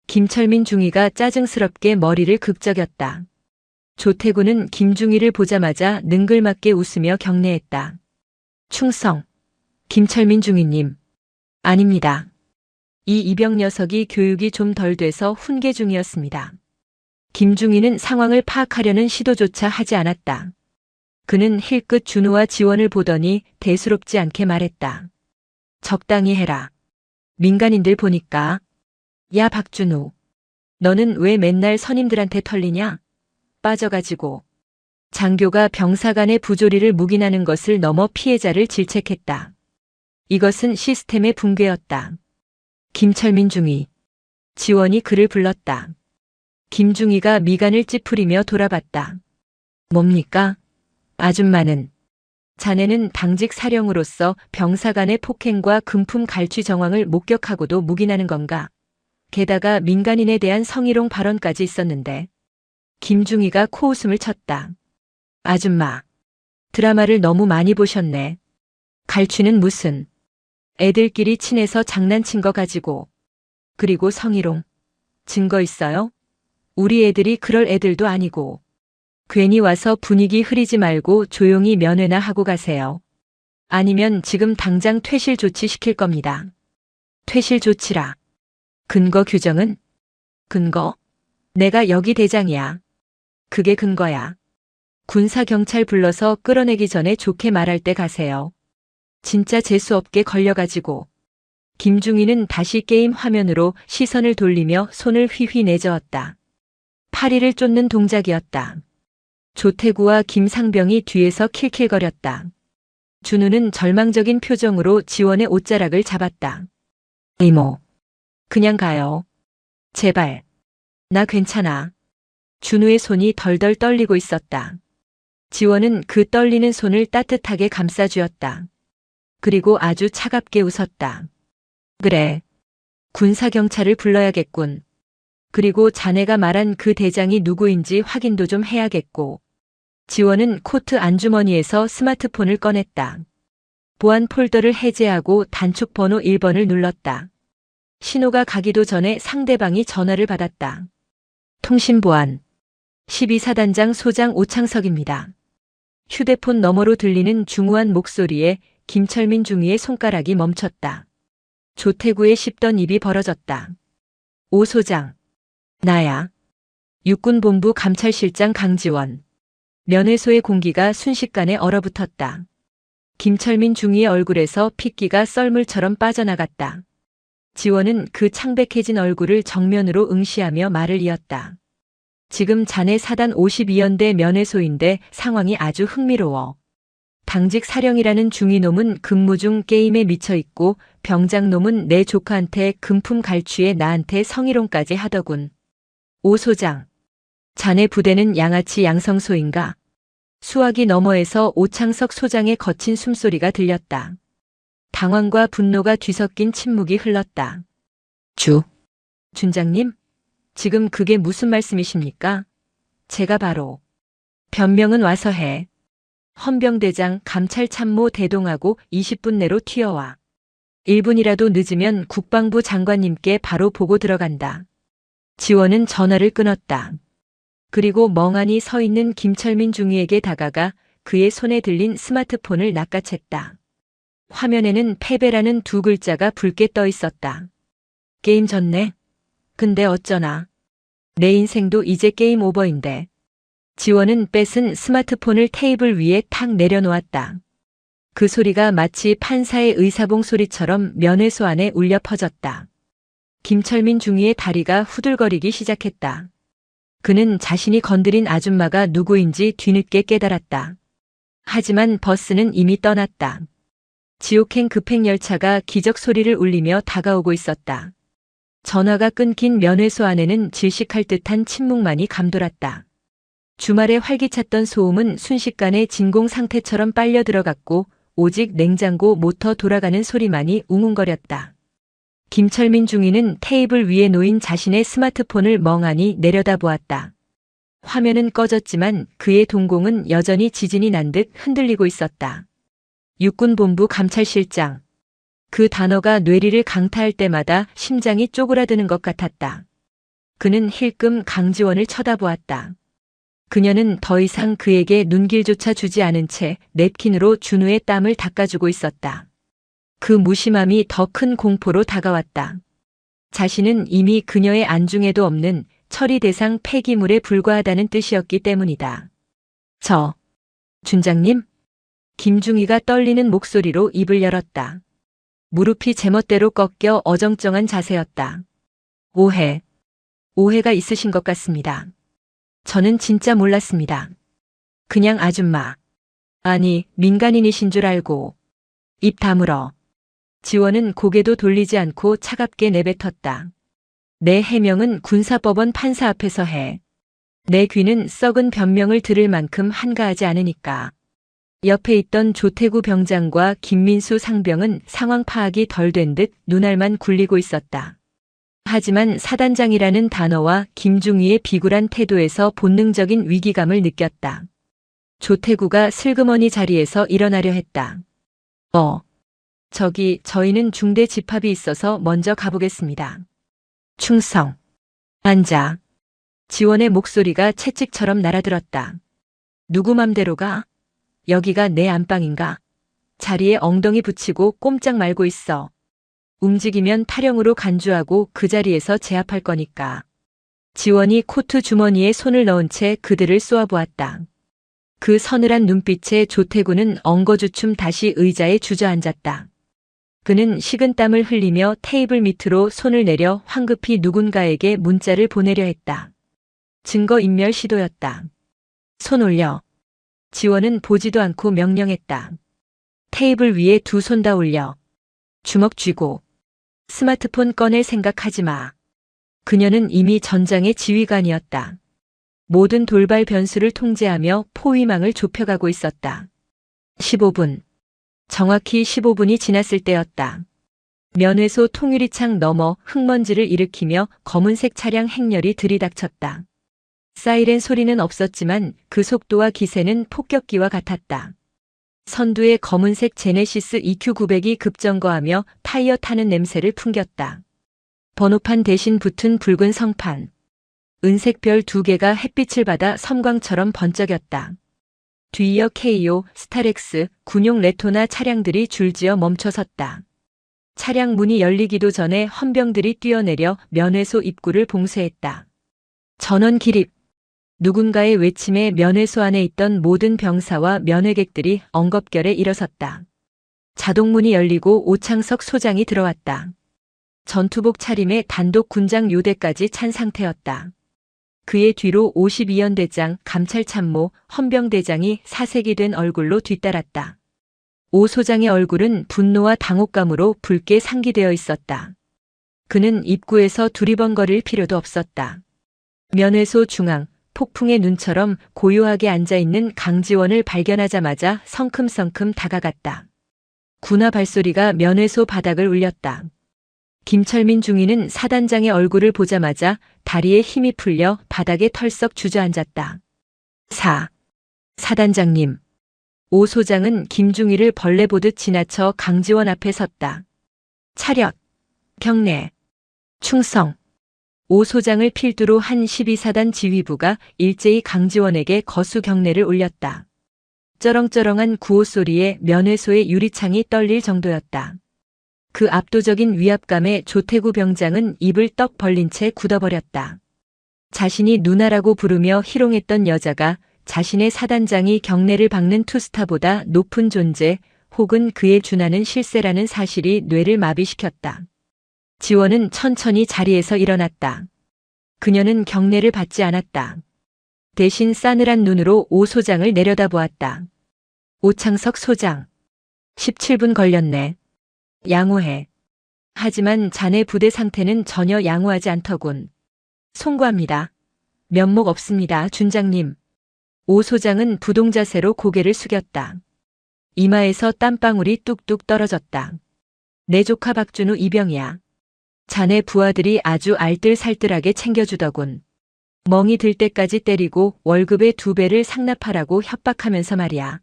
김철민 중위가 짜증스럽게 머리를 극적였다. 조태구는 김중위를 보자마자 능글맞게 웃으며 경례했다. 충성. 김철민 중위님. 아닙니다. 이 이병 녀석이 교육이 좀 덜 돼서 훈계 중이었습니다. 김중위는 상황을 파악하려는 시도조차 하지 않았다. 그는 힐끗 준우와 지원을 보더니 대수롭지 않게 말했다. 적당히 해라. 민간인들 보니까. 야 박준우. 너는 왜 맨날 선임들한테 털리냐? 빠져가지고. 장교가 병사 간의 부조리를 묵인하는 것을 넘어 피해자를 질책했다. 이것은 시스템의 붕괴였다. 김철민 중위. 지원이 그를 불렀다. 김중위가 미간을 찌푸리며 돌아봤다. 뭡니까? 아줌마는. 자네는 당직 사령으로서 병사 간의 폭행과 금품 갈취 정황을 목격하고도 묵인하는 건가? 게다가 민간인에 대한 성희롱 발언까지 있었는데. 김중위가 코웃음을 쳤다. 아줌마. 드라마를 너무 많이 보셨네. 갈취는 무슨. 애들끼리 친해서 장난친 거 가지고. 그리고 성희롱. 증거 있어요? 우리 애들이 그럴 애들도 아니고. 괜히 와서 분위기 흐리지 말고 조용히 면회나 하고 가세요. 아니면 지금 당장 퇴실 조치 시킬 겁니다. 퇴실 조치라. 근거 규정은? 근거? 내가 여기 대장이야. 그게 근거야. 군사경찰 불러서 끌어내기 전에 좋게 말할 때 가세요. 진짜 재수없게 걸려가지고. 김중위는 다시 게임 화면으로 시선을 돌리며 손을 휘휘 내저었다. 파리를 쫓는 동작이었다. 조태구와 김상병이 뒤에서 킬킬거렸다. 준우는 절망적인 표정으로 지원의 옷자락을 잡았다. 이모. 그냥 가요. 제발. 나 괜찮아. 준우의 손이 덜덜 떨리고 있었다. 지원은 그 떨리는 손을 따뜻하게 감싸주었다. 그리고 아주 차갑게 웃었다. 그래. 군사경찰을 불러야겠군. 그리고 자네가 말한 그 대장이 누구인지 확인도 좀 해야겠고. 지원은 코트 안주머니에서 스마트폰을 꺼냈다. 보안 폴더를 해제하고 단축 번호 1번을 눌렀다. 신호가 가기도 전에 상대방이 전화를 받았다. 통신보안. 12사단장 소장 오창석입니다. 휴대폰 너머로 들리는 중후한 목소리에 김철민 중위의 손가락이 멈췄다. 조태구의 씹던 입이 벌어졌다. 오 소장. 나야. 육군본부 감찰실장 강지원. 면회소의 공기가 순식간에 얼어붙었다. 김철민 중위의 얼굴에서 핏기가 썰물처럼 빠져나갔다. 지원은 그 창백해진 얼굴을 정면으로 응시하며 말을 이었다. 지금 자네 사단 52연대 면회소인데 상황이 아주 흥미로워. 당직 사령이라는 중위놈은 근무 중 게임에 미쳐있고 병장놈은 내 조카한테 금품 갈취에 나한테 성희롱까지 하더군. 오 소장. 자네 부대는 양아치 양성소인가? 수화기 너머에서 오창석 소장의 거친 숨소리가 들렸다. 당황과 분노가 뒤섞인 침묵이 흘렀다. 준장님? 지금 그게 무슨 말씀이십니까? 제가 바로. 변명은 와서 해. 헌병대장 감찰참모 대동하고 20분 내로 튀어와. 1분이라도 늦으면 국방부 장관님께 바로 보고 들어간다. 지원은 전화를 끊었다. 그리고 멍하니 서 있는 김철민 중위에게 다가가 그의 손에 들린 스마트폰을 낚아챘다. 화면에는 패배라는 두 글자가 붉게 떠 있었다. 게임 졌네. 근데 어쩌나. 내 인생도 이제 게임 오버인데. 지원은 뺏은 스마트폰을 테이블 위에 탁 내려놓았다. 그 소리가 마치 판사의 의사봉 소리처럼 면회소 안에 울려 퍼졌다. 김철민 중위의 다리가 후들거리기 시작했다. 그는 자신이 건드린 아줌마가 누구인지 뒤늦게 깨달았다. 하지만 버스는 이미 떠났다. 지옥행 급행열차가 기적 소리를 울리며 다가오고 있었다. 전화가 끊긴 면회소 안에는 질식할 듯한 침묵만이 감돌았다. 주말에 활기찼던 소음은 순식간에 진공 상태처럼 빨려 들어갔고 오직 냉장고 모터 돌아가는 소리만이 웅웅거렸다. 김철민 중위는 테이블 위에 놓인 자신의 스마트폰을 멍하니 내려다보았다. 화면은 꺼졌지만 그의 동공은 여전히 지진이 난 듯 흔들리고 있었다. 육군본부 감찰실장. 그 단어가 뇌리를 강타할 때마다 심장이 쪼그라드는 것 같았다. 그는 힐끔 강지원을 쳐다보았다. 그녀는 더 이상 그에게 눈길조차 주지 않은 채 냅킨으로 준우의 땀을 닦아주고 있었다. 그 무심함이 더 큰 공포로 다가왔다. 자신은 이미 그녀의 안중에도 없는 처리 대상 폐기물에 불과하다는 뜻이었기 때문이다. 준장님? 김중희가 떨리는 목소리로 입을 열었다. 무릎이 제멋대로 꺾여 어정쩡한 자세였다. 오해가 있으신 것 같습니다. 저는 진짜 몰랐습니다. 그냥 아줌마. 아니, 민간인이신 줄 알고. 입 다물어. 지원은 고개도 돌리지 않고 차갑게 내뱉었다. 내 해명은 군사법원 판사 앞에서 해. 내 귀는 썩은 변명을 들을 만큼 한가하지 않으니까. 옆에 있던 조태구 병장과 김민수 상병은 상황 파악이 덜 된 듯 눈알만 굴리고 있었다. 하지만 사단장이라는 단어와 김중희의 비굴한 태도에서 본능적인 위기감을 느꼈다. 조태구가 슬그머니 자리에서 일어나려 했다. 저희는 중대 집합이 있어서 먼저 가보겠습니다. 충성. 앉아. 지원의 목소리가 채찍처럼 날아들었다. 누구 맘대로 가? 여기가 내 안방인가? 자리에 엉덩이 붙이고 꼼짝 말고 있어. 움직이면 타령으로 간주하고 그 자리에서 제압할 거니까. 지원이 코트 주머니에 손을 넣은 채 그들을 쏘아보았다. 그 서늘한 눈빛에 조태구는 엉거주춤 다시 의자에 주저앉았다. 그는 식은땀을 흘리며 테이블 밑으로 손을 내려 황급히 누군가에게 문자를 보내려 했다. 증거인멸 시도였다. 손 올려. 지원은 보지도 않고 명령했다. 테이블 위에 두 손 다 올려. 주먹 쥐고. 스마트폰 꺼낼 생각하지 마. 그녀는 이미 전장의 지휘관이었다. 모든 돌발 변수를 통제하며 포위망을 좁혀가고 있었다. 15분. 정확히 15분이 지났을 때였다. 면회소 통유리창 너머 흙먼지를 일으키며 검은색 차량 행렬이 들이닥쳤다. 사이렌 소리는 없었지만 그 속도와 기세는 폭격기와 같았다. 선두의 검은색 제네시스 EQ900이 급정거하며 타이어 타는 냄새를 풍겼다. 번호판 대신 붙은 붉은 성판. 은색 별 2개가 햇빛을 받아 섬광처럼 번쩍였다. 뒤이어 K5, 스타렉스, 군용 레토나 차량들이 줄지어 멈춰섰다. 차량 문이 열리기도 전에 헌병들이 뛰어내려 면회소 입구를 봉쇄했다. 전원 기립. 누군가의 외침에 면회소 안에 있던 모든 병사와 면회객들이 엉겁결에 일어섰다. 자동문이 열리고 오창석 소장이 들어왔다. 전투복 차림에 단독 군장 요대까지 찬 상태였다. 그의 뒤로 52연대장, 감찰참모, 헌병대장이 사색이 된 얼굴로 뒤따랐다. 오 소장의 얼굴은 분노와 당혹감으로 붉게 상기되어 있었다. 그는 입구에서 두리번거릴 필요도 없었다. 면회소 중앙, 폭풍의 눈처럼 고요하게 앉아있는 강지원을 발견하자마자 성큼성큼 다가갔다. 군화 발소리가 면회소 바닥을 울렸다. 김철민 중위는 사단장의 얼굴을 보자마자 다리에 힘이 풀려 바닥에 털썩 주저앉았다. 사단장님. 오 소장은 김중위를 벌레 보듯 지나쳐 강지원 앞에 섰다. 차렷. 경례. 충성. 오 소장을 필두로 한 12사단 지휘부가 일제히 강지원에게 거수 경례를 올렸다. 쩌렁쩌렁한 구호 소리에 면회소의 유리창이 떨릴 정도였다. 그 압도적인 위압감에 조태구 병장은 입을 떡 벌린 채 굳어버렸다. 자신이 누나라고 부르며 희롱했던 여자가 자신의 사단장이 경례를 박는 투스타보다 높은 존재 혹은 그에 준하는 실세라는 사실이 뇌를 마비시켰다. 지원은 천천히 자리에서 일어났다. 그녀는 경례를 받지 않았다. 대신 싸늘한 눈으로 오 소장을 내려다보았다. 오창석 소장. 17분 걸렸네. 양호해. 하지만 자네 부대 상태는 전혀 양호하지 않더군. 송구합니다. 면목 없습니다, 준장님. 오 소장은 부동자세로 고개를 숙였다. 이마에서 땀방울이 뚝뚝 떨어졌다. 내 조카 박준우 이병이야. 자네 부하들이 아주 알뜰살뜰하게 챙겨주더군. 멍이 들 때까지 때리고 월급의 2배를 상납하라고 협박하면서 말이야.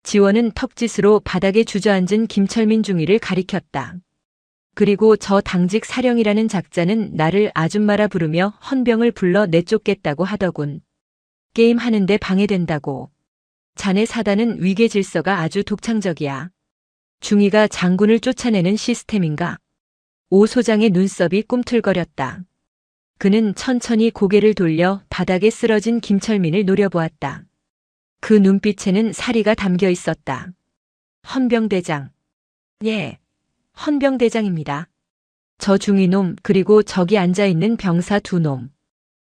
지원은 턱짓으로 바닥에 주저앉은 김철민 중위를 가리켰다. 그리고 저 당직 사령이라는 작자는 나를 아줌마라 부르며 헌병을 불러 내쫓겠다고 하더군. 게임하는데 방해된다고. 자네 사단은 위계 질서가 아주 독창적이야. 중위가 장군을 쫓아내는 시스템인가? 오 소장의 눈썹이 꿈틀거렸다. 그는 천천히 고개를 돌려 바닥에 쓰러진 김철민을 노려보았다. 그 눈빛에는 사리가 담겨 있었다. 헌병대장. 예, 헌병대장입니다. 저 중위놈 그리고 저기 앉아있는 병사 2놈.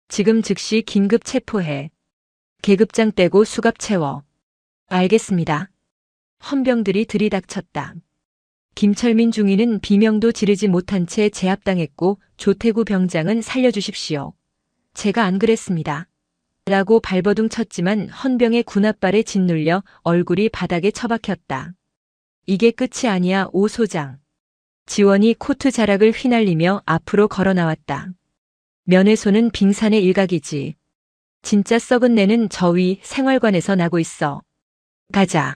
지금 즉시 긴급 체포해. 계급장 떼고 수갑 채워. 알겠습니다. 헌병들이 들이닥쳤다. 김철민 중위는 비명도 지르지 못한 채 제압당했고 조태구 병장은 살려주십시오. 제가 안 그랬습니다. 라고 발버둥 쳤지만 헌병의 군홧발에 짓눌려 얼굴이 바닥에 처박혔다. 이게 끝이 아니야, 오 소장. 지원이 코트 자락을 휘날리며 앞으로 걸어 나왔다. 면회소는 빙산의 일각이지. 진짜 썩은 내는 저 위 생활관에서 나고 있어. 가자.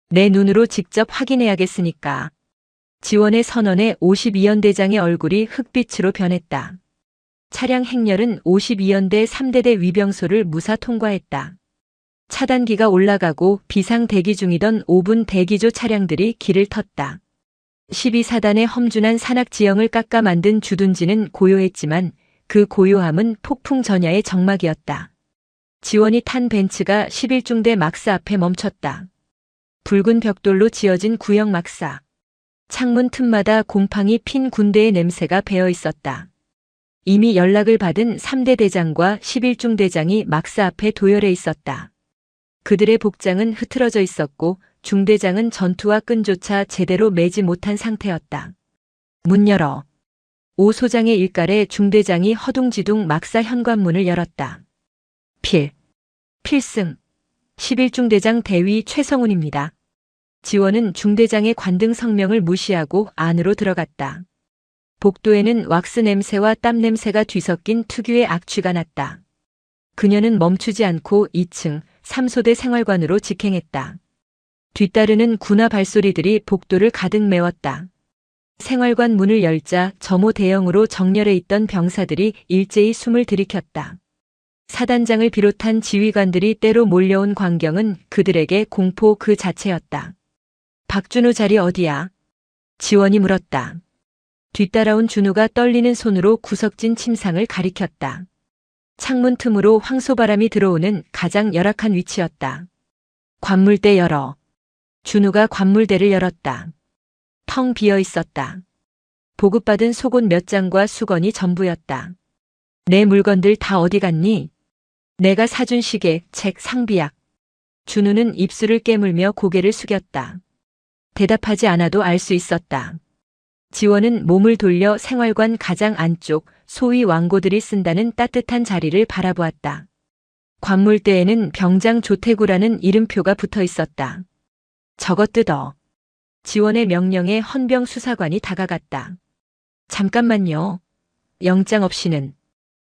내 눈으로 직접 확인해야겠으니까. 지원의 선언에 52연대장의 얼굴이 흑빛으로 변했다. 차량 행렬은 52연대 3대대 위병소를 무사 통과했다. 차단기가 올라가고 비상 대기 중이던 5분 대기조 차량들이 길을 텄다. 12사단의 험준한 산악 지형을 깎아 만든 주둔지는 고요했지만 그 고요함은 폭풍 전야의 정막이었다. 지원이 탄 벤츠가 11중대 막사 앞에 멈췄다. 붉은 벽돌로 지어진 구형 막사. 창문 틈마다 곰팡이 핀 군대의 냄새가 배어 있었다. 이미 연락을 받은 3대 대장과 11중 대장이 막사 앞에 도열해 있었다. 그들의 복장은 흐트러져 있었고 중대장은 전투와 끈조차 제대로 매지 못한 상태였다. 문 열어. 오 소장의 일갈에 중대장이 허둥지둥 막사 현관문을 열었다. 필승. 11중 대장 대위 최성훈입니다. 지원은 중대장의 관등 성명을 무시하고 안으로 들어갔다. 복도에는 왁스 냄새와 땀 냄새가 뒤섞인 특유의 악취가 났다. 그녀는 멈추지 않고 2층 3소대 생활관으로 직행했다. 뒤따르는 군화 발소리들이 복도를 가득 메웠다. 생활관 문을 열자 점호 대형으로 정렬해 있던 병사들이 일제히 숨을 들이켰다. 사단장을 비롯한 지휘관들이 때로 몰려온 광경은 그들에게 공포 그 자체였다. 박준우 자리 어디야? 지원이 물었다. 뒤따라온 준우가 떨리는 손으로 구석진 침상을 가리켰다. 창문 틈으로 황소바람이 들어오는 가장 열악한 위치였다. 관물대 열어. 준우가 관물대를 열었다. 텅 비어 있었다. 보급받은 속옷 몇 장과 수건이 전부였다. 내 물건들 다 어디 갔니? 내가 사준 시계, 책, 상비약. 준우는 입술을 깨물며 고개를 숙였다. 대답하지 않아도 알 수 있었다. 지원은 몸을 돌려 생활관 가장 안쪽, 소위 왕고들이 쓴다는 따뜻한 자리를 바라보았다. 관물대에는 병장 조태구라는 이름표가 붙어 있었다. 저거 뜯어. 지원의 명령에 헌병 수사관이 다가갔다. 잠깐만요. 영장 없이는.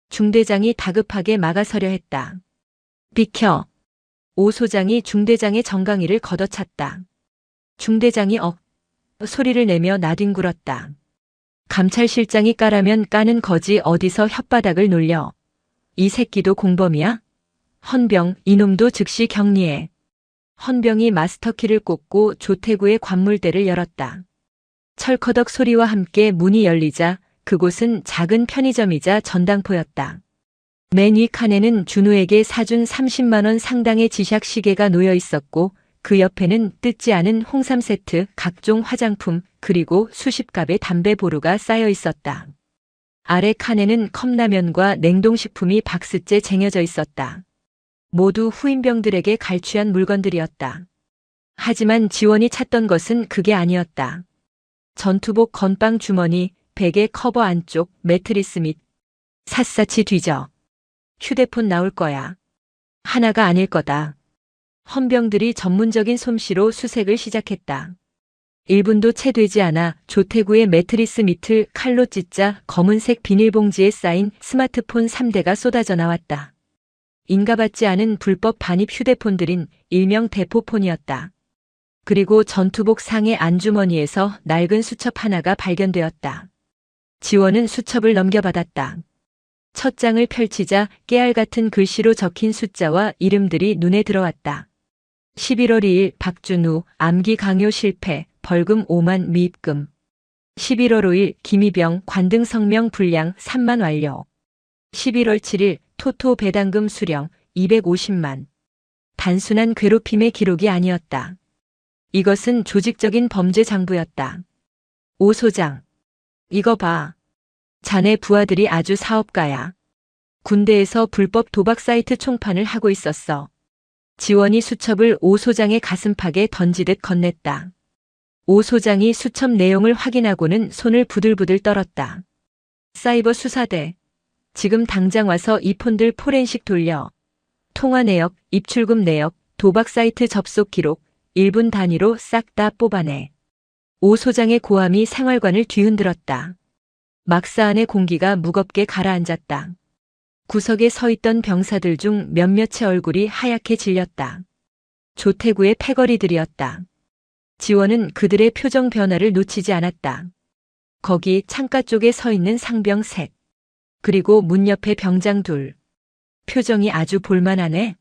중대장이 다급하게 막아서려 했다. 비켜. 오 소장이 중대장의 정강이를 걷어찼다. 중대장이 소리를 내며 나뒹굴었다. 감찰실장이 까라면 까는 거지 어디서 혓바닥을 놀려. 이 새끼도 공범이야? 헌병, 이놈도 즉시 격리해. 헌병이 마스터키를 꽂고 조태구의 관물대를 열었다. 철커덕 소리와 함께 문이 열리자 그곳은 작은 편의점이자 전당포였다. 맨 위 칸에는 준우에게 사준 30만 원 상당의 지샥 시계가 놓여 있었고 그 옆에는 뜯지 않은 홍삼 세트, 각종 화장품, 그리고 수십 갑의 담배 보루가 쌓여 있었다. 아래 칸에는 컵라면과 냉동식품이 박스째 쟁여져 있었다. 모두 후임병들에게 갈취한 물건들이었다. 하지만 지원이 찾던 것은 그게 아니었다. 전투복 건빵 주머니, 베개 커버 안쪽, 매트리스 및 샅샅이 뒤져. 휴대폰 나올 거야. 하나가 아닐 거다. 헌병들이 전문적인 솜씨로 수색을 시작했다. 1분도 채 되지 않아 조태구의 매트리스 밑을 칼로 찢자 검은색 비닐봉지에 쌓인 스마트폰 3대가 쏟아져 나왔다. 인가받지 않은 불법 반입 휴대폰들인 일명 대포폰이었다. 그리고 전투복 상의 안주머니에서 낡은 수첩 하나가 발견되었다. 지원은 수첩을 넘겨받았다. 첫 장을 펼치자 깨알 같은 글씨로 적힌 숫자와 이름들이 눈에 들어왔다. 11월 2일 박준우, 암기 강요 실패, 벌금 5만 미입금. 11월 5일 김희병, 관등 성명 불량 3만 완료. 11월 7일 토토 배당금 수령 250만. 단순한 괴롭힘의 기록이 아니었다. 이것은 조직적인 범죄 장부였다. 오 소장. 이거 봐. 자네 부하들이 아주 사업가야. 군대에서 불법 도박 사이트 총판을 하고 있었어. 지원이 수첩을 오 소장의 가슴팍에 던지듯 건넸다. 오 소장이 수첩 내용을 확인하고는 손을 부들부들 떨었다. 사이버 수사대. 지금 당장 와서 이 폰들 포렌식 돌려. 통화 내역, 입출금 내역, 도박 사이트 접속 기록, 1분 단위로 싹 다 뽑아내. 오 소장의 고함이 생활관을 뒤흔들었다. 막사 안의 공기가 무겁게 가라앉았다. 구석에 서 있던 병사들 중 몇몇의 얼굴이 하얗게 질렸다. 조태구의 패거리들이었다. 지원은 그들의 표정 변화를 놓치지 않았다. 거기 창가 쪽에 서 있는 상병 셋. 그리고 문 옆에 병장 둘. 표정이 아주 볼만하네.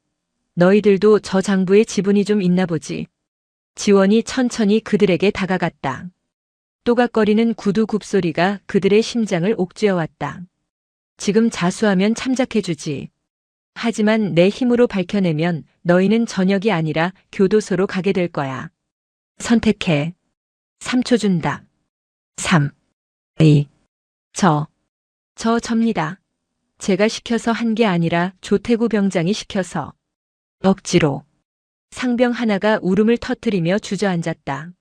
너희들도 저 장부에 지분이 좀 있나 보지. 지원이 천천히 그들에게 다가갔다. 또각거리는 구두 굽소리가 그들의 심장을 옥죄어왔다. 지금 자수하면 참작해주지. 하지만 내 힘으로 밝혀내면 너희는 전역이 아니라 교도소로 가게 될 거야. 선택해. 3초 준다. 3, 2, 접니다. 제가 시켜서 한 게 아니라 조태구 병장이 시켜서. 억지로. 상병 하나가 울음을 터뜨리며 주저앉았다.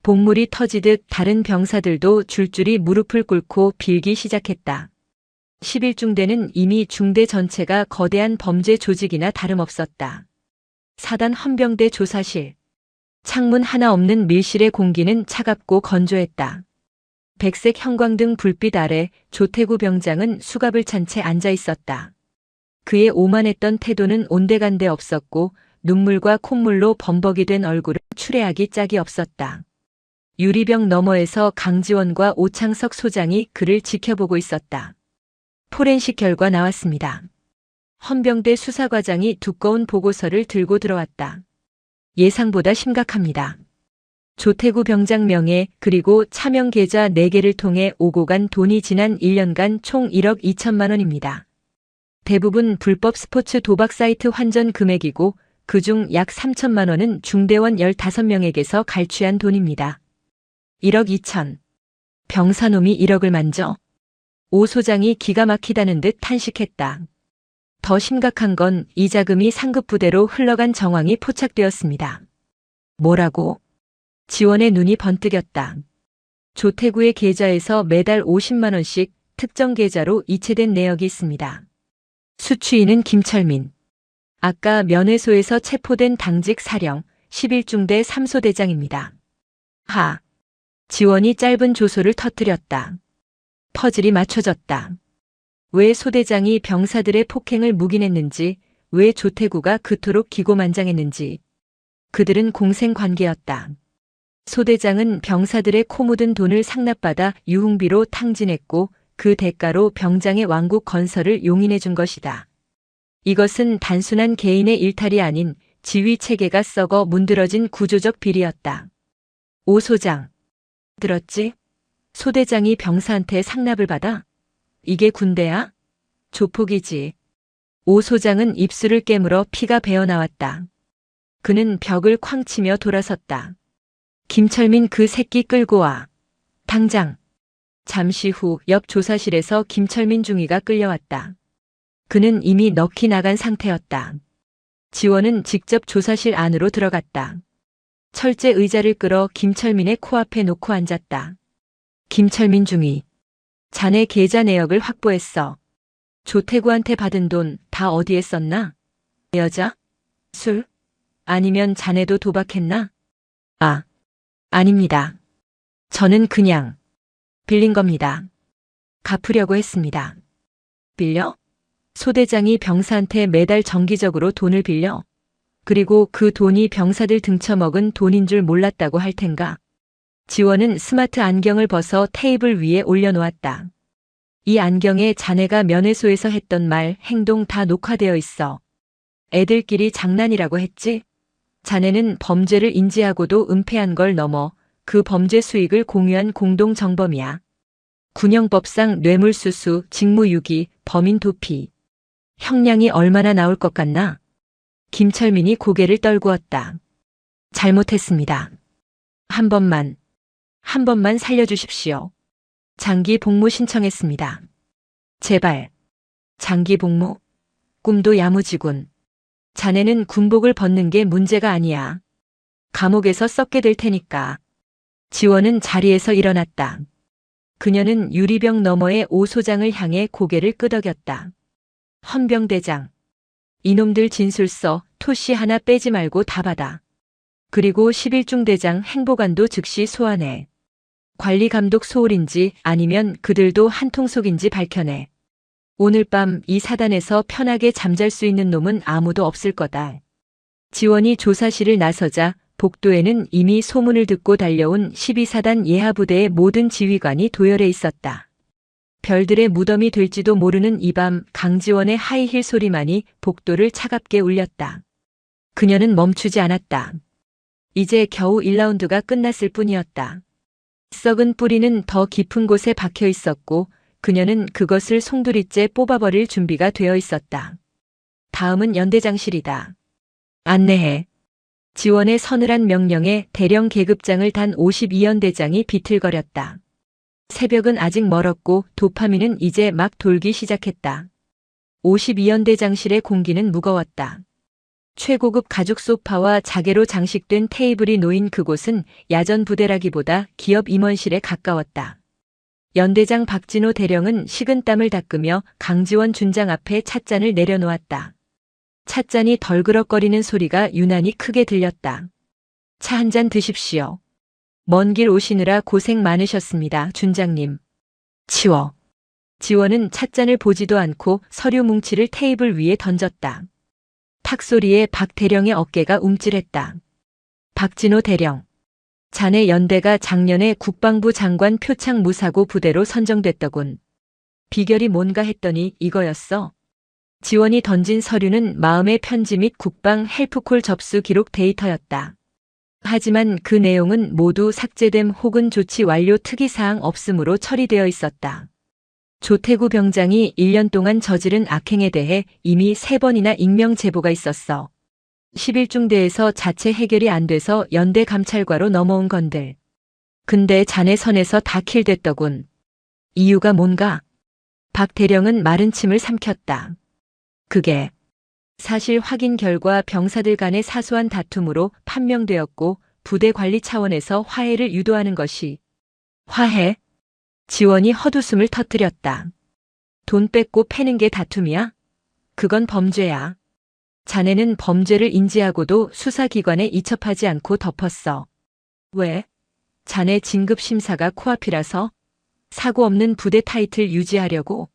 복물이 터지듯 다른 병사들도 줄줄이 무릎을 꿇고 빌기 시작했다. 11중대는 이미 중대 전체가 거대한 범죄 조직이나 다름없었다. 사단 헌병대 조사실. 창문 하나 없는 밀실의 공기는 차갑고 건조했다. 백색 형광등 불빛 아래 조태구 병장은 수갑을 찬 채 앉아 있었다. 그의 오만했던 태도는 온데간데 없었고 눈물과 콧물로 범벅이 된 얼굴은 추레하기 짝이 없었다. 유리병 너머에서 강지원과 오창석 소장이 그를 지켜보고 있었다. 포렌식 결과 나왔습니다. 헌병대 수사과장이 두꺼운 보고서를 들고 들어왔다. 예상보다 심각합니다. 조태구 병장 명예 그리고 차명 계좌 4개를 통해 오고 간 돈이 지난 1년간 총 1억 2천만 원입니다. 대부분 불법 스포츠 도박 사이트 환전 금액이고 그중 약 3천만 원은 중대원 15명에게서 갈취한 돈입니다. 1억 2천. 병사놈이 1억을 만져. 오 소장이 기가 막히다는 듯 탄식했다. 더 심각한 건 이 자금이 상급 부대로 흘러간 정황이 포착되었습니다. 뭐라고? 지원의 눈이 번뜩였다. 조태구의 계좌에서 매달 50만 원씩 특정 계좌로 이체된 내역이 있습니다. 수취인은 김철민. 아까 면회소에서 체포된 당직 사령 11중대 3소대장입니다. 하. 지원이 짧은 조소를 터뜨렸다. 퍼즐이 맞춰졌다. 왜 소대장이 병사들의 폭행을 묵인했는지, 왜 조태구가 그토록 기고만장했는지. 그들은 공생관계였다. 소대장은 병사들의 코 묻은 돈을 상납받아 유흥비로 탕진했고 그 대가로 병장의 왕국 건설을 용인해 준 것이다. 이것은 단순한 개인의 일탈이 아닌 지휘 체계가 썩어 문드러진 구조적 비리였다. 오 소장. 들었지? 소대장이 병사한테 상납을 받아? 이게 군대야? 조폭이지. 오 소장은 입술을 깨물어 피가 배어나왔다. 그는 벽을 쾅 치며 돌아섰다. 김철민 그 새끼 끌고 와. 당장. 잠시 후 옆 조사실에서 김철민 중위가 끌려왔다. 그는 이미 넋이 나간 상태였다. 지원은 직접 조사실 안으로 들어갔다. 철제 의자를 끌어 김철민의 코앞에 놓고 앉았다. 김철민 중위. 자네 계좌 내역을 확보했어. 조태구한테 받은 돈 다 어디에 썼나? 여자? 술? 아니면 자네도 도박했나? 아, 아닙니다. 저는 그냥 빌린 겁니다. 갚으려고 했습니다. 빌려? 소대장이 병사한테 매달 정기적으로 돈을 빌려? 그리고 그 돈이 병사들 등쳐먹은 돈인 줄 몰랐다고 할 텐가? 지원은 스마트 안경을 벗어 테이블 위에 올려놓았다. 이 안경에 자네가 면회소에서 했던 말, 행동 다 녹화되어 있어. 애들끼리 장난이라고 했지? 자네는 범죄를 인지하고도 은폐한 걸 넘어 그 범죄 수익을 공유한 공동정범이야. 군형법상 뇌물수수, 직무유기, 범인 도피. 형량이 얼마나 나올 것 같나? 김철민이 고개를 떨구었다. 잘못했습니다. 한 번만 살려주십시오. 장기 복무 신청했습니다. 제발. 장기 복무? 꿈도 야무지군. 자네는 군복을 벗는 게 문제가 아니야. 감옥에서 썩게 될 테니까. 지원은 자리에서 일어났다. 그녀는 유리병 너머의 오 소장을 향해 고개를 끄덕였다. 헌병대장. 이놈들 진술서, 토시 하나 빼지 말고 다 받아. 그리고 11중 대장 행보관도 즉시 소환해. 관리감독 소홀인지 아니면 그들도 한통속인지 밝혀내. 오늘 밤 이 사단에서 편하게 잠잘 수 있는 놈은 아무도 없을 거다. 지원이 조사실을 나서자 복도에는 이미 소문을 듣고 달려온 12사단 예하부대의 모든 지휘관이 도열해 있었다. 별들의 무덤이 될지도 모르는 이 밤 강지원의 하이힐 소리만이 복도를 차갑게 울렸다. 그녀는 멈추지 않았다. 이제 겨우 1라운드가 끝났을 뿐이었다. 썩은 뿌리는 더 깊은 곳에 박혀 있었고 그녀는 그것을 송두리째 뽑아버릴 준비가 되어 있었다. 다음은 연대장실이다. 안내해. 지원의 서늘한 명령에 대령 계급장을 단 52연대장이 비틀거렸다. 새벽은 아직 멀었고 도파민은 이제 막 돌기 시작했다. 52연대장실의 공기는 무거웠다. 최고급 가죽 소파와 자개로 장식된 테이블이 놓인 그곳은 야전 부대라기보다 기업 임원실에 가까웠다. 연대장 박진호 대령은 식은땀을 닦으며 강지원 준장 앞에 찻잔을 내려놓았다. 찻잔이 덜그럭거리는 소리가 유난히 크게 들렸다. 차 한 잔 드십시오. 먼 길 오시느라 고생 많으셨습니다, 준장님. 치워. 지원은 찻잔을 보지도 않고 서류 뭉치를 테이블 위에 던졌다. 탁 소리에 박 대령의 어깨가 움찔했다. 박진호 대령. 자네 연대가 작년에 국방부 장관 표창 무사고 부대로 선정됐더군. 비결이 뭔가 했더니 이거였어. 지원이 던진 서류는 마음의 편지 및 국방 헬프콜 접수 기록 데이터였다. 하지만 그 내용은 모두 삭제됨 혹은 조치 완료 특이사항 없음으로 처리되어 있었다. 조태구 병장이 1년 동안 저지른 악행에 대해 이미 3번이나 익명 제보가 있었어. 11중대에서 자체 해결이 안 돼서 연대 감찰과로 넘어온 건들. 근데 자네 선에서 다 킬됐더군. 이유가 뭔가? 박 대령은 마른 침을 삼켰다. 그게 사실 확인 결과 병사들 간의 사소한 다툼으로 판명되었고 부대 관리 차원에서 화해를 유도하는 것이. 화해? 지원이 헛웃음을 터뜨렸다. 돈 뺏고 패는 게 다툼이야? 그건 범죄야. 자네는 범죄를 인지하고도 수사기관에 이첩하지 않고 덮었어. 왜? 자네 진급 심사가 코앞이라서? 사고 없는 부대 타이틀 유지하려고?